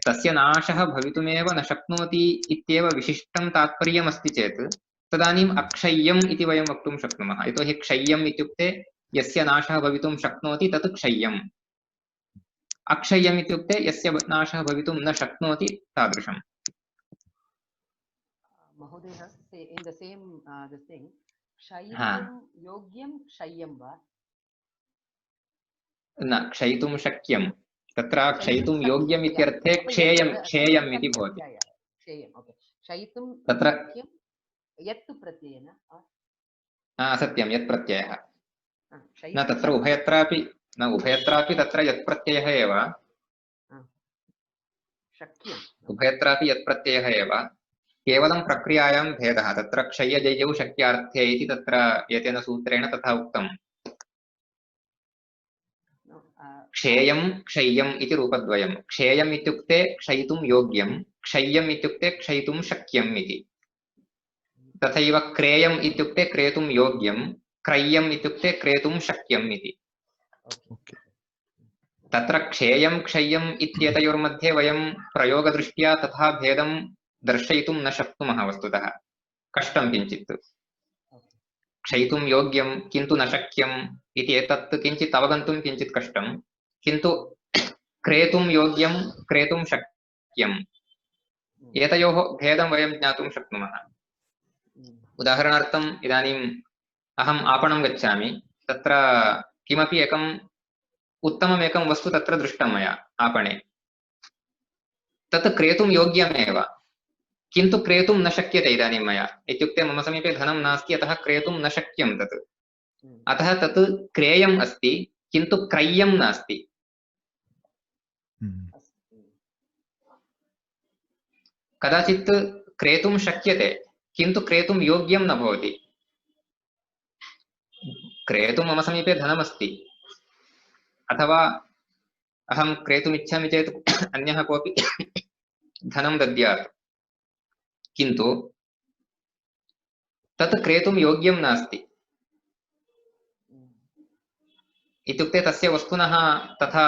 तस्य नाशः भवितुमेव न शक्नोति इत्येव विशिष्टं तात्पर्यमस्ति चेत् तदानीम् अक्षय्यम् इति वयं वक्तुं शक्नुमः। यतोहि क्षय्यम् इत्युक्ते यस्य नाशः भवितुं शक्नोति तत् क्षय्यम्, अक्षय्यम् इत्युक्ते यस्य नाशः भवितुं न शक्नोति तादृशम्। महोदय, in the same this thing, क्षयितुं योग्यं क्षय्यं वा? न, क्षयितुं शक्यं। तत्र क्षयितुं योग्यम् इत्यर्थे क्षेयम् इति भवति। क्षेयम्, ओके। क्षयितुं तत्र यत् प्रत्ययेन सत्यं यत् प्रत्ययः न तत्र उभयत्रापि तत्र यत् प्रत्ययः एव, उभयत्रापि यत् प्रत्ययः एव, केवलं प्रक्रियायां भेदः। तत्र क्षय्यजयौ शक्यार्थे इति तत्र एतेन सूत्रेण तथा उक्तम्। क्षेयं क्षय्यम् इति रूपद्वयं। क्षेयम् इत्युक्ते क्षयितुं योग्यं, क्षय्यम् इत्युक्ते क्षयितुं शक्यम् इति। तथैव क्रेयम् इत्युक्ते क्रेतुं योग्यं, क्रय्यम् इत्युक्ते क्रेतुं शक्यम् इति। तत्र क्षेयं क्षय्यम् इत्येतयोर्मध्ये वयं प्रयोगदृष्ट्या तथा भेदं दर्शयितुं न शक्नुमः। वस्तुतः कष्टं किञ्चित्। क्षयितुं योग्यं किन्तु न शक्यम् इति एतत् किञ्चित् अवगन्तुं किञ्चित् कष्टं, किन्तु क्रेतुं योग्यं क्रेतुं शक्यम् एतयोः भेदं वयं ज्ञातुं शक्नुमः। उदाहरणार्थम् इदानीम् अहम् आपणं गच्छामि, तत्र किमपि एकम् उत्तममेकं वस्तु तत्र दृष्टं मया आपणे, तत् क्रेतुं योग्यमेव किन्तु क्रेतुं न शक्यते इदानीं मया, इत्युक्ते मम समीपे धनं नास्ति, अतः क्रेतुं न शक्यं तत्। अतः तत् क्रेयम् अस्ति किन्तु क्रय्यं नास्ति। कदाचित् क्रेतुं शक्यते किन्तु क्रेतुं योग्यं न भवति। क्रेतुं मम समीपे धनमस्ति, अथवा अहं क्रेतुम् इच्छामि चेत् अन्यः कोऽपि धनं दद्यात्, किन्तु तत् क्रेतुं योग्यं नास्ति। इत्युक्ते तस्य वस्तुनः तथा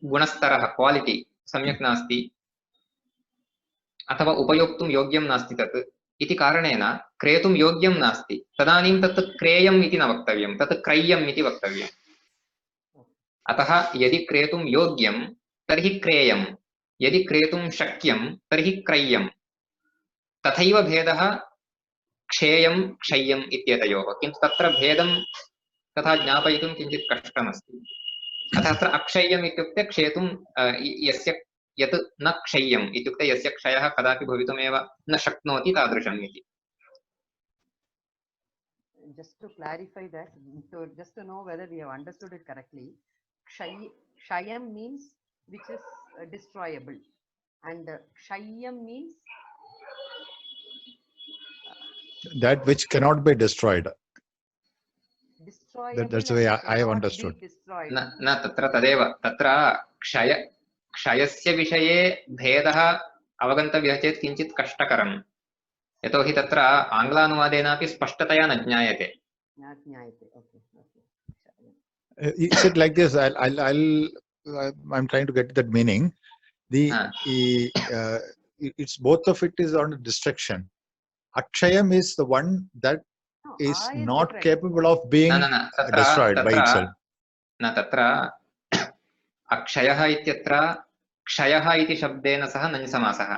गुणस्तरः क्वालिटी सम्यक् नास्ति, अथवा उपयोक्तुं योग्यं नास्ति तत् इति कारणेन क्रेतुं योग्यं नास्ति। तदानीं तत् क्रेयम् इति न वक्तव्यं, तत् क्रय्यम् इति वक्तव्यम्। अतः यदि क्रेतुं योग्यं तर्हि क्रेयं, यदि क्रेतुं शक्यं तर्हि क्रय्यं। तथैव भेदः क्षेयं क्षय्यम् इत्येतयोः, किन्तु तत्र भेदं तथा ज्ञापयितुं किञ्चित् कष्टमस्ति। अतः अत्र अक्षय्यम् इत्युक्ते क्षेतुं यस्य यत् न क्षय्यम् इत्युक्ते यस्य क्षयः कदापि भवितुमेव न शक्नोति तादृशम् इति। Just to clarify that, so just to know whether we have understood it correctly, kshayam means which is destroyable, and kshayyam means that which cannot be destroyed. That's the way I have understood. न तत्र तदेव, तत्र क्षयस्य विषये भेदः अवगन्तव्यः चेत् किञ्चित् कष्टकरम्, यतोहि तत्र आङ्ग्लानुवादेनापि स्पष्टतया न ज्ञायते। Is it like this? I'm trying to get that meaning. It's both of it is on destruction. Akshayam is the one that is not capable of being destroyed by itself. न तत्र अक्षयः इत्यत्र क्षयः इति शब्देन सह नञ् समासः,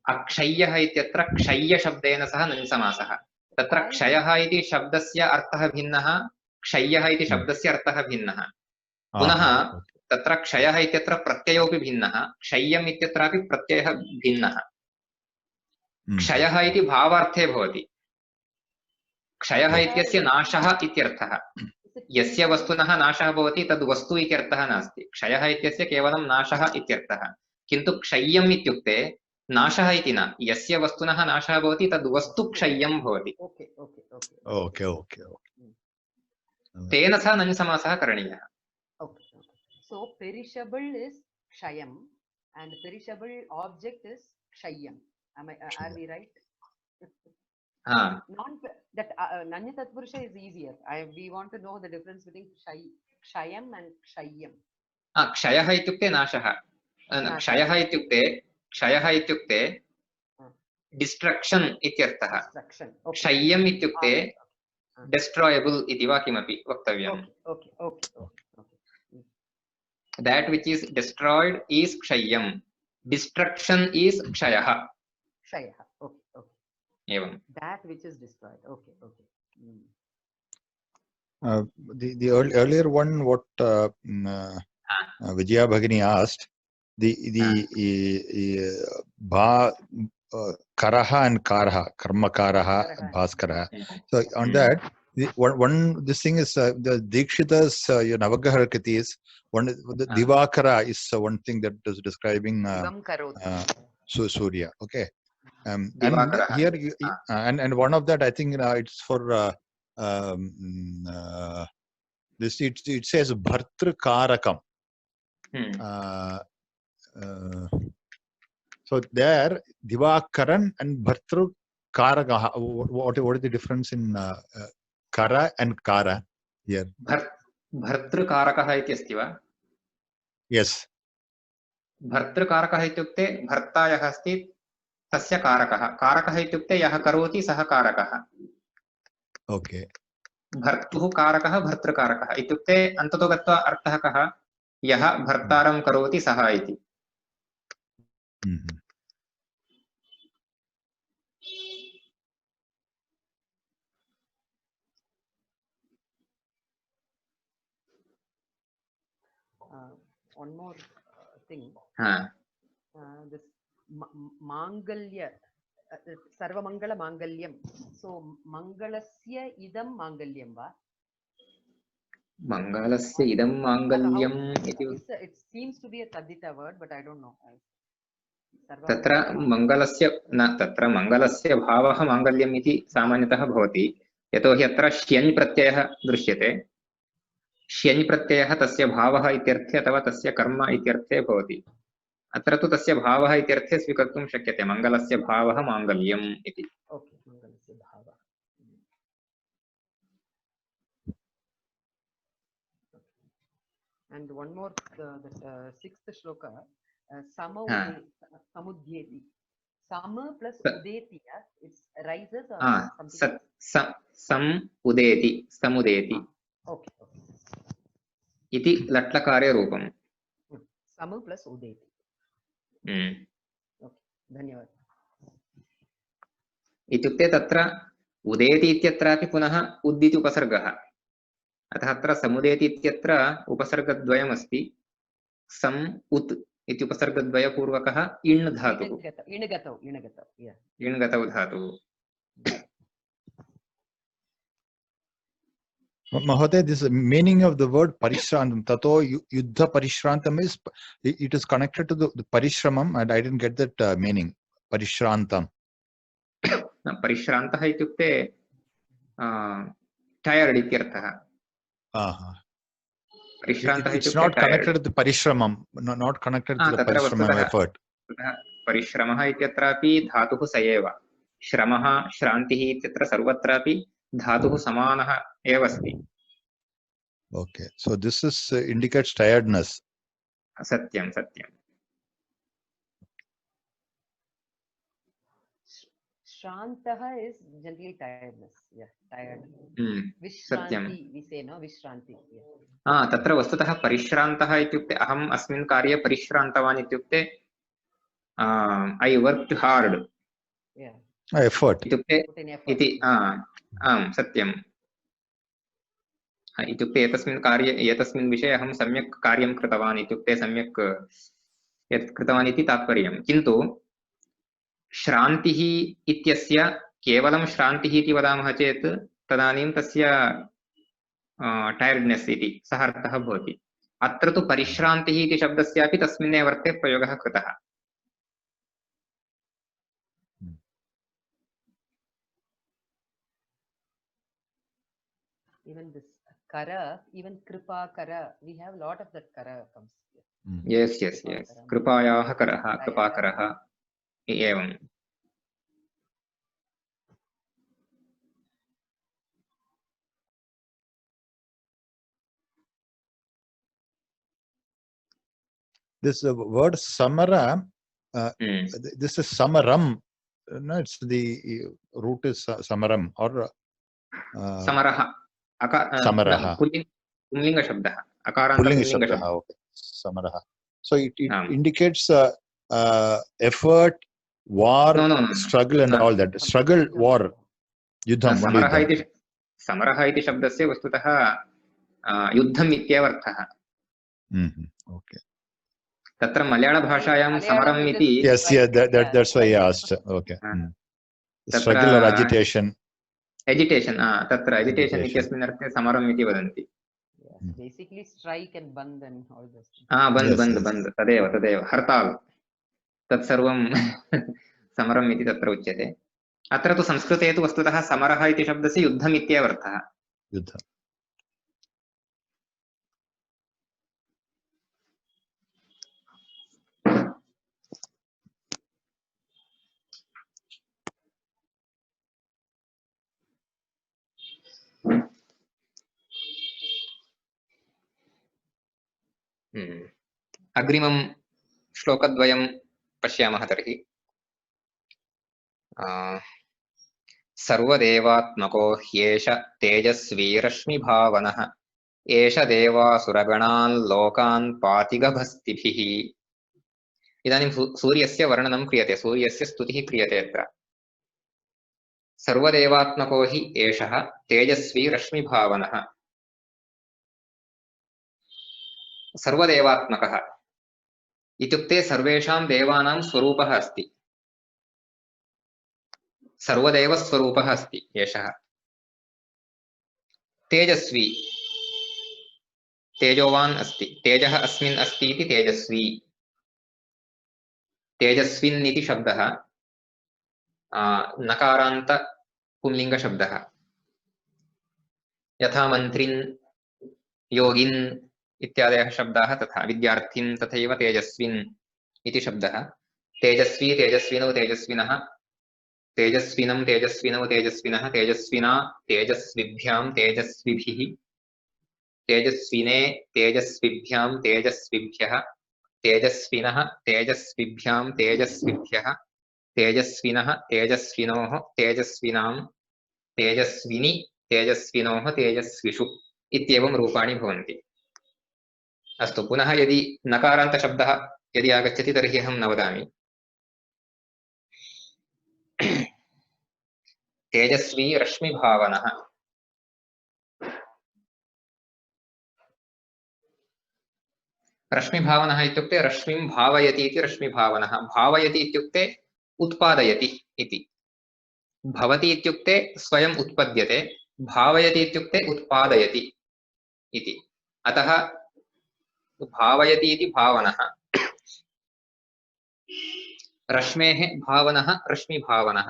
अक्षय्यः इत्यत्र क्षय्य शब्देन सह नञ् समासः। तत्र क्षयः इति शब्दस्य अर्थः भिन्नः, क्षय्यः इति शब्दस्य अर्थः भिन्नः। पुनः तत्र क्षयः इत्यत्र प्रत्ययोऽपि भिन्नः, क्षय्यम् इत्यत्रापि प्रत्ययः भिन्नः। क्षयः इति भावार्थे भवति, क्षयः इत्यस्य नाशः इत्यर्थः। यस्य वस्तुनः नाशः भवति तद् वस्तु इत्यर्थः नास्ति, क्षयः इत्यस्य केवलं नाशः इत्यर्थः। किन्तु क्षय्यम् इत्युक्ते नाशः इति न, यस्य वस्तुनः नाशः भवति तद् वस्तु क्षय्यं भवति। Okay, okay, okay. Okay, okay, okay. तेन सह नञ् समासः करणीयः। Okay, okay. So perishable is kshayam and perishable object is kshayam. Are we right? हा, Non that Nanya Tatpurusha is easier. We want to know the difference between kshayam and kshayyam. क्षयः इत्युक्ते नाशः, क्षयः इत्युक्ते डिस्ट्रक्शन् इत्यर्थः, क्षय्यम् इत्युक्ते destroyable इति वा किमपि वक्तव्यम्। Okay, okay, okay, okay. That which is destroyed is kshayyam, destruction is kshayah. Kshayah, okay, okay. एवं। That which is destroyed, okay, okay. The earlier one, what Vijaya Bhagini asked, the karaha and karaha, karma karaha and bhaskaraha. So on that, this thing is the Dikshita's Navagrah Kritis. One the Divakara is one thing that is describing Surya. Okay, and here and one of that I think it's for this it says Bhartru Karakam. So there Divakaran and Bhartru Karaka. What is the difference in Kara and Kara here? भर्तृकारकः इति अस्ति वा? Yes. भर्तृकारकः इत्युक्ते भर्ता यः अस्ति तस्य कारकः, कारकः इत्युक्ते यः करोति सः कारकः। Okay. भर्तुः कारकः भर्तृकारकः इत्युक्ते अन्ततो गत्वा अर्थः कः? यः भर्तारं करोति सः इति। One more thing. This Mangalya, Sarvamangala Mangalyam. So Mangalasya idam Mangalyam va? Mangalasya idam Mangalyam. It seems to be a Tadita word, but I don't know. तत्र मङ्गलस्य न, तत्र मङ्गलस्य भावः माङ्गल्यम् इति सामान्यतः भवति, यतोहि अत्र श्यञ् प्रत्ययः दृश्यते। श्यञ् प्रत्ययः तस्य भावः इत्यर्थे अथवा तस्य कर्म इत्यर्थे भवति। अत्र तु तस्य भावः इत्यर्थे स्वीकर्तुं शक्यते, मङ्गलस्य भावः माङ्गल्यम् इति। ओके, मङ्गलस्य भावः। And one more, the sixth shloka, samudhyeti. Sama plus udeti, it rises or something? Sam udeti, samudeti. Okay, okay. इति लट्लकारे रूपम्। Sama plus udeti. Okay, धन्यवादः। इत्युक्ते तत्र उदेति इत्यत्रापि पुनः उद् इति उपसर्गः, अतः अत्र समुदेति इत्यत्र उपसर्गद्वयमस्ति। सम् उत् इति उपसर्गद्वयपूर्वकः इण् धातुः, इण्गतौ धातुः। Mahoday, this meaning of the word parishrantam, tato yuddha parishrantam is, it is connected to the parishramam, and I didn't get that meaning. Parishrantam. Parishrantah ityukte tired ityarthah. It's not connected to the parishramam, not connected to the parishramam effort. Parishramah ityatrapi dhatuh sayeva. Shramah shrantihi ityatra sarvatrapi dhatuh samanah eva asti. Okay, so this is indicates tiredness. Satyam, satyam. Shrantaha is generally tiredness. Yeah, tired. Vishranti, we say, no? Vishranti. तत्र वस्तुतः परिश्रान्तः इत्युक्ते अहम् अस्मिन् कार्ये परिश्रान्तवान् इत्युक्ते I worked hard. Effort. इत्युक्ते इति आम् सत्यम्। इत्युक्ते एतस्मिन् कार्ये एतस्मिन् विषये अहं सम्यक् कार्यं कृतवान् इत्युक्ते सम्यक् यत् कृतवान् इति तात्पर्यं। किन्तु श्रान्तिः इत्यस्य केवलं श्रान्तिः इति वदामः चेत् तदानीं तस्य टायर्ड्नेस् इति सः अर्थः भवति। अत्र तु परिश्रान्तिः इति शब्दस्यापि तस्मिन्नेव अर्थे प्रयोगः कृतः। Even this kara, even kripa kara, we have a lot of that kara comes here. Yes, yes, Kripa yes. kara. कृपायाः करः, कृपाकरः एवं. This word samara, this is samaram. No, it's the root is samaram or समरः samaraha. पुल्लिङ्गशब्दः, अकारान्त Pullinga पुल्लिङ्गशब्दः. shabda. Okay. Samaraha. So it आम्. indicates effort, war, No. struggle, and all that. Struggle, war, yuddham, only yuddham. समरः इति शब्दस्य वस्तुतः युद्धम् इत्येव अर्थः. Okay. तत्र मलयाळभाषायां समरम् इति Yes, that's why I asked. Okay. Struggle or agitation. एजिटेशन्, तत्र एजिटेशन् इत्यस्मिन् अर्थे समरम् इति वदन्ति. Basically strike and band and all this. बन्द् तदेव हर्ताल् तत्सर्वं समरम् इति तत्र उच्यते. अत्र तु संस्कृते तु वस्तुतः समरः इति शब्दस्य युद्धम् इत्येव अर्थः. Yuddha. अग्रिमं श्लोकद्वयं पश्यामः तर्हि. सर्वदेवात्मको ह्येष तेजस्वी रश्मिभावनः एष देवासुरगणान् लोकान् पाति गभस्तिभिः. इदानीं सूर्यस्य वर्णनं क्रियते, सूर्यस्य स्तुतिः क्रियते अत्र. सर्वदेवात्मको हि एषः तेजस्वी रश्मिभावनः. सर्वदेवात्मकः इत्युक्ते सर्वेषां देवानां स्वरूपः अस्ति, सर्वदेवस्वरूपः अस्ति एषः. तेजस्वी, तेजोवान् अस्ति, तेजः अस्मिन् अस्ति इति तेजस्वी. तेजस्विन् इति शब्दः नकारान्त पुल्लिङ्गशब्दः. यथा मन्त्रिन्, योगिन् इत्यादयः शब्दाः तथा, विद्यार्थिन् तथैव तेजस्विन् इति शब्दः. तेजस्वी, तेजस्विनौ, तेजस्विनः, तेजस्विनं, तेजस्विनौ, तेजस्विनः, तेजस्विना, तेजस्विभ्यां, तेजस्विभिः, तेजस्विने, तेजस्विभ्यां, तेजस्विभ्यः, तेजस्विनः, तेजस्विभ्यां, तेजस्विभ्यः, तेजस्विनः, तेजस्विनोः, तेजस्विनां, तेजस्विनि, तेजस्विनोः, तेजस्विषु इत्येवं रूपाणि भवन्ति. अस्तु, पुनः यदि नकारान्तशब्दः यदि आगच्छति तर्हि अहं न वदामि. तेजस्वी रश्मिभावनः. रश्मिभावनः इत्युक्ते रश्मिं भावयति इति रश्मिभावनः. भावयति इत्युक्ते उत्पादयति इति. भवति इत्युक्ते स्वयम् उत्पद्यते, भावयति इत्युक्ते उत्पादयति इति. अतः भावयति इति भावनः, रश्मेः भावनः रश्मिभावनः.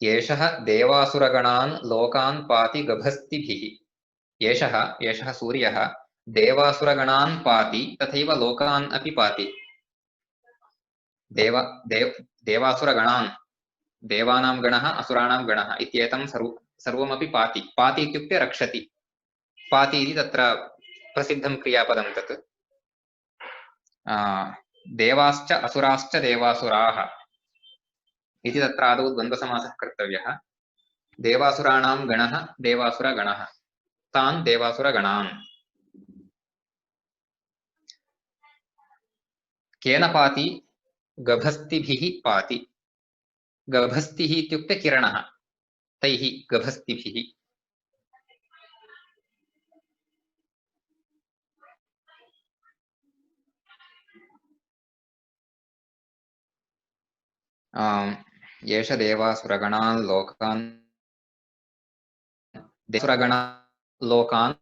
एषः देवासुरगणान् लोकान् पाति गभस्तिभिः. एषः सूर्यः देवासुरगणान् पाति तथैव लोकान् अपि पाति. देवासुरगणान्, देवानां गणः असुराणां गणः इत्येतं सर्वमपि पाति. पाति इत्युक्ते रक्षति. पाति इति तत्र प्रसिद्धं क्रियापदं तत्. देवाश्च असुराश्च देवासुराः इति तत्र आदौ द्वन्द्वसमासः कर्तव्यः. देवासुराणां गणः देवासुरगणः, तान् देवासुरगणान्. केन पाति? गभस्तिभिः पाति. गभस्तिः इत्युक्ते किरणः, तैः गभस्तिभिः. एष देवासुरगणान् लोकान्, देवासुरगणान् लोकान्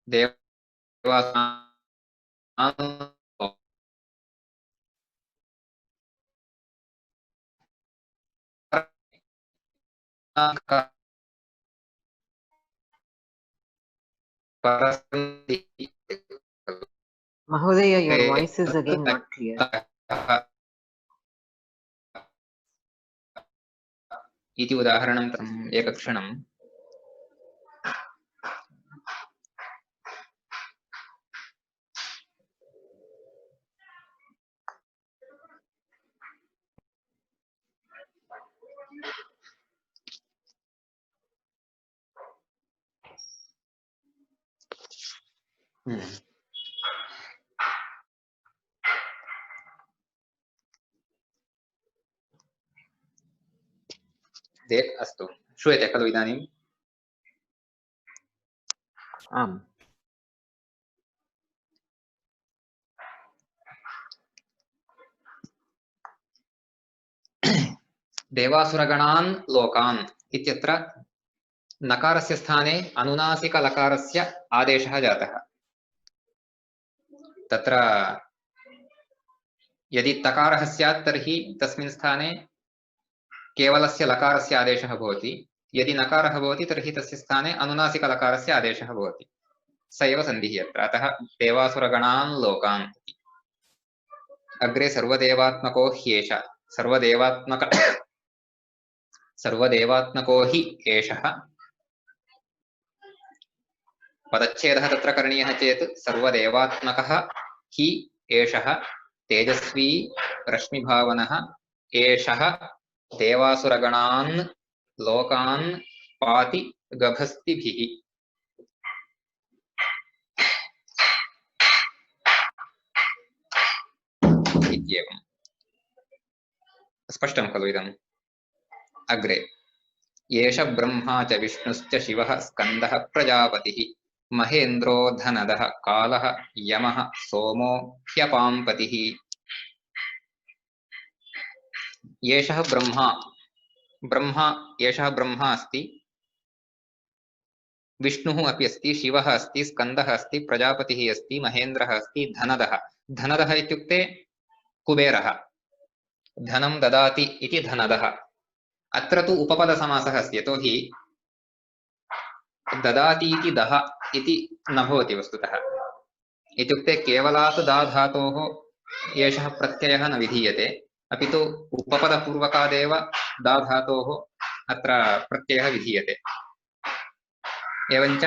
देवासुरान् Mahodaya, your voice is again not clear. इति उदाहरणं एकक्षणं अस्तु श्रूयते खलु इदानीं? आम्। देवासुरगणान् लोकान् इत्यत्र नकारस्य स्थाने अनुनासिकलकारस्य आदेशः जातः। तत्र यदि तकारः स्यात् तर्हि तस्मिन् स्थाने केवलस्य लकारस्य आदेशः भवति, यदि नकारः भवति तर्हि तस्य स्थाने अनुनासिकलकारस्य आदेशः भवति। स एव सन्धिः अत्र। अतः देवासुरगणान् लोकान्। अग्रे सर्वदेवात्मको ह्येष, सर्वदेवात्मको हि एषः। पदच्छेदः तत्र करणीयः चेत् सर्वदेवात्मकः हि एषः तेजस्वी रश्मिभावनः एषः देवासुरगणान् लोकान् पाति गभस्तिभिः। इत्येवम्। स्पष्टं खलु इदम्? अग्रे एष ब्रह्मा च विष्णुश्च शिवः स्कन्दः प्रजापतिः महेन्द्रो धनदः कालः यमः सोमो ह्यपाम्पतिः। एषः ब्रह्मा अस्ति, विष्णुः अपि अस्ति, शिवः अस्ति, स्कन्दः अस्ति, प्रजापतिः अस्ति, महेन्द्रः अस्ति, धनदः इत्युक्ते कुबेरः, धनं ददाति इति धनदः। अत्र तु उपपदसमासः अस्ति, यतोहि ददाति इति दः इति न भवति वस्तुतः। इत्युक्ते केवलात् दा धातोः एषः प्रत्ययः न विधीयते, अपि तु उपपदपूर्वकादेव दा धातोः अत्र प्रत्ययः विधीयते। एवञ्च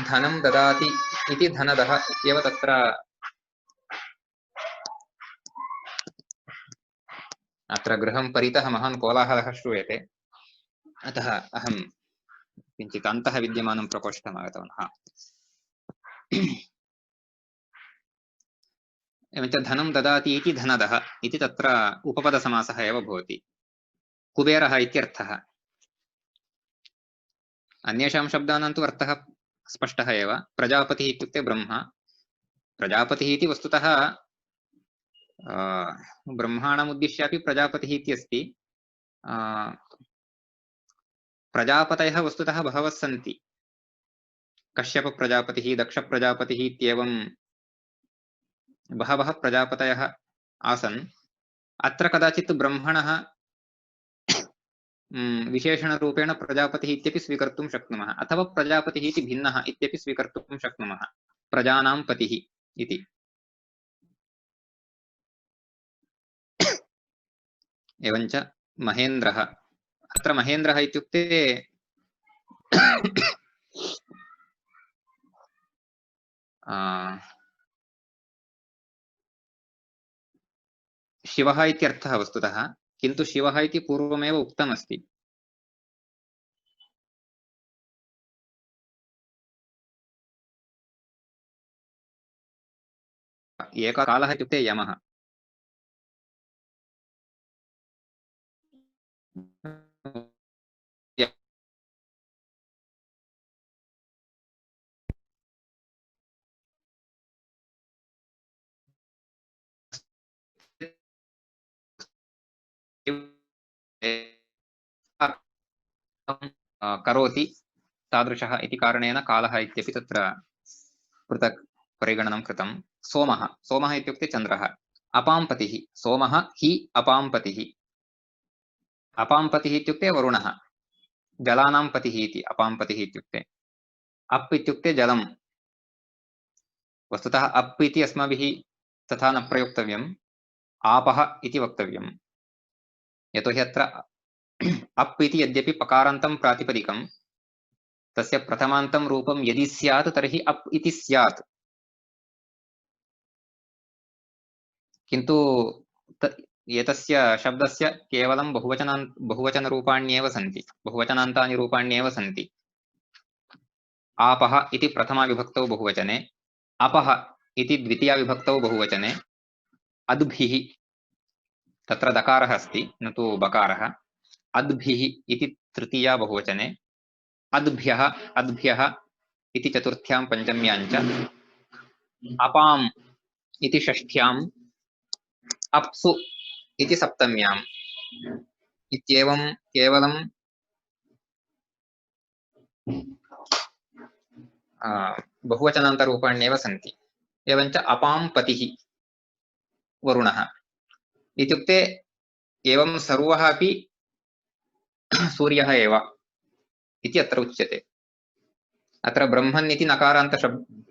धनं ददाति इति धनदः इत्येव तत्र अत्र गृहं परितः महान् कोलाहलः श्रूयते, अतः अहं किञ्चित् अन्तः विद्यमानं प्रकोष्ठम् आगतवान्। एवञ्च धनं ददाति इति धनदः इति तत्र उपपदसमासः एव भवति, कुबेरः इत्यर्थः। अन्येषां शब्दानां तु अर्थः स्पष्टः एव। प्रजापतिः इत्युक्ते ब्रह्मा, प्रजापतिः इति वस्तुतः ब्रह्माणम् उद्दिश्यापि प्रजापतिः इत्यस्ति। प्रजापतयः वस्तुतः बहवः सन्ति, कश्यपप्रजापतिः, दक्षप्रजापतिः इत्येवं बहवः प्रजापतयः आसन्। अत्र कदाचित् ब्रह्मणः विशेषणरूपेण प्रजापतिः इत्यपि स्वीकर्तुं शक्नुमः, अथवा प्रजापतिः इति भिन्नः इत्यपि स्वीकर्तुं शक्नुमः, प्रजानां पतिः इति। एवञ्च महेन्द्रः, अत्र महेन्द्रः इत्युक्ते शिवः इत्यर्थः वस्तुतः, किन्तु शिवः इति पूर्वमेव उक्तमस्ति। एकः कालः इत्युक्ते यमः। करोति तादृशः इति कारणेन कालः इत्यपि तत्र पृथक् परिगणनं कृतं। सोमः इत्युक्ते चन्द्रः। अपाम्पतिः, सोमः हि अपाम्पतिः। अपाम्पतिः इत्युक्ते वरुणः। जलानां पतिः इति अपां पतिः इत्युक्ते अप् इत्युक्ते जलं वस्तुतः अप् इति अस्माभिः तथा न प्रयोक्तव्यम् आपः इति वक्तव्यम् यतोहि अत्र अप् इति यद्यपि पकारान्तं प्रातिपदिकं तस्य प्रथमान्तं रूपं यदि स्यात् तर्हि अप् इति स्यात् किन्तु एतस्य शब्दस्य केवलं बहुवचनरूपाण्येव सन्ति बहुवचनान्तानि रूपाण्येव सन्ति आपः इति प्रथमाविभक्तौ बहुवचने अपः इति द्वितीयाविभक्तौ बहुवचने अद्भिः तत्र दकारः अस्ति न तु बकारः अद्भिः इति तृतीया बहुवचने अद्भ्यः अद्भ्यः इति चतुर्थ्यां पञ्चम्यां च अपाम् इति षष्ठ्याम् अप्सु इति सप्तम्याम् इत्येवं केवलं बहुवचनान्तरूपाण्येव सन्ति एवञ्च अपां पतिः वरुणः इत्युक्ते एवं सर्वः अपि सूर्यः एव इति अत्र उच्यते अत्र ब्रह्मन् इति नकारान्त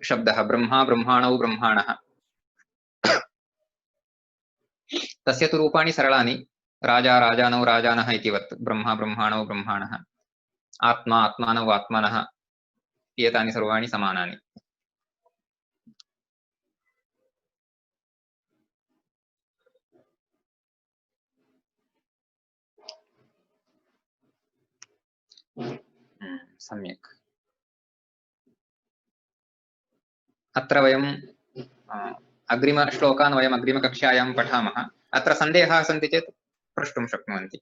शब्दः ब्रह्मा ब्रह्माणौ ब्रह्माणः तस्य तु रूपाणि सरलानि राजा राजानौ राजानः इतिवत् ब्रह्मा ब्रह्माणौ ब्रह्माणः आत्मा आत्मानौ आत्मानः एतानि सर्वाणि समानानि सम्यक् अत्र वयं अग्रिमश्लोकान् वयम् अग्रिमकक्षायां पठामः अत्र सन्देहाः सन्ति चेत् प्रष्टुं शक्नुवन्ति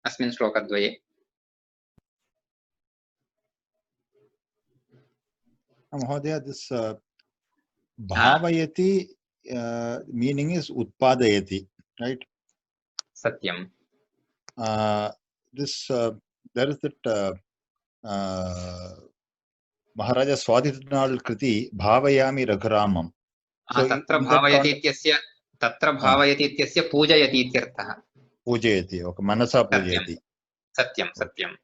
अस्मिन् श्लोकद्वये Mahodaya, this bhavayati meaning is utpadayati, right? सत्यं This there is that Maharaja Swadhitanal Kriti Bhavayami Raghuramam. तत्र भावयति इत्यस्य तत्र भावयति इत्यस्य पूजयति इत्यर्थः पूजयति ओके मनसा पूजयति सत्यं सत्यं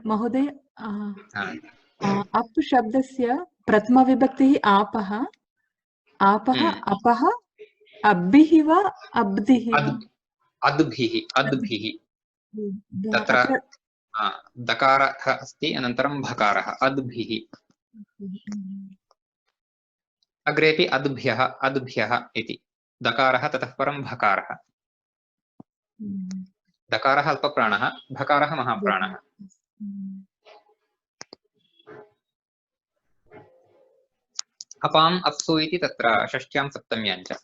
महोदय अप् शब्दस्य प्रथमविभक्तिः आपः आपः अपः अब्भिः वा अब्धिः अद्भिः अद्भिः तत्र दकारः अस्ति अनन्तरं भकारः अद्भिः अग्रेपि अद्भ्यः अद्भ्यः इति दकारः ततः परं भकारः दकारः अल्पप्राणः भकारः महाप्राणः अपाम् अप्सु इति तत्र षष्ठ्यां सप्तम्यां च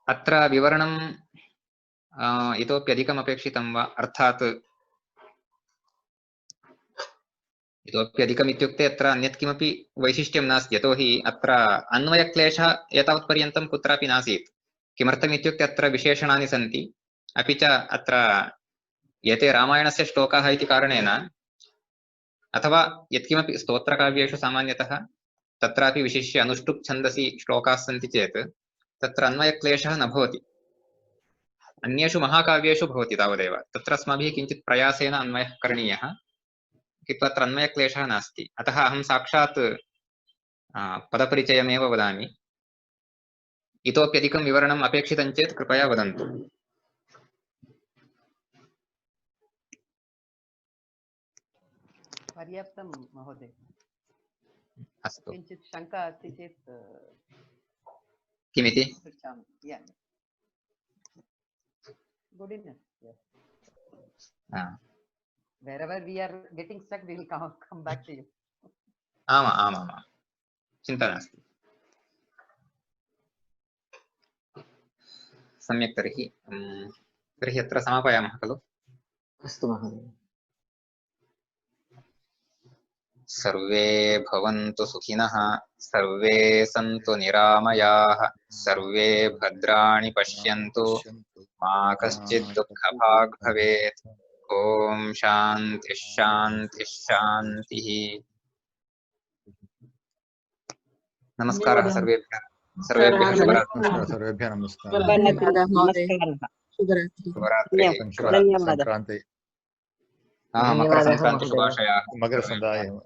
अत्र विवरणं इतोपि अधिकम् अपेक्षितं वा अर्थात् इतोपि अधिकम् इत्युक्ते अत्र अन्यत् किमपि वैशिष्ट्यं नास्ति यतोहि अत्र अन्वयक्लेशः एतावत्पर्यन्तं कुत्रापि नासीत् किमर्थम् इत्युक्ते अत्र विशेषणानि सन्ति अपि च अत्र एते रामायणस्य श्लोकाः इति कारणेन अथवा यत्किमपि स्तोत्रकाव्येषु सामान्यतः तत्रापि विशिष्य अनुष्टुप् छन्दसि श्लोकाः सन्ति चेत् तत्र अन्वयक्लेशः न भवति अन्येषु महाकाव्येषु भवति तावदेव तत्र अस्माभिः किञ्चित् प्रयासेन अन्वयः करणीयः किन्तु अत्र अन्वयक्लेशः नास्ति अतः अहं साक्षात् पदपरिचयमेव वदामि इतोपि अधिकं विवरणम् अपेक्षितं चेत् कृपया वदन्तु पर्याप्तं महोदय अस्तु किञ्चित् शङ्का अस्ति चेत् किमिति पृच्छामि good enough Wherever we are getting stuck, we will come back to you. आम आम आम चिन्ता नास्ति सम्यक् तर्हि अत्र समापयामः खलु अस्तु महोदय सर्वे भवन्तु सुखिनः सर्वे सन्तु निरामयाः सर्वे भद्राणि पश्यन्तु मा कश्चित् दुःखभाग् भवेत् ॐ शान्तिः शान्तिः शान्तिः नमस्कारः सर्वेभ्यः शुभरात्रिः सर्वेभ्यः नमस्कारः धन्यवादः महोदय शुभरात्रि शुभरात्रिः संक्रान्ति मकरसङ्क्रान्तिशुभाशयाः मकरसन्ध्यायाः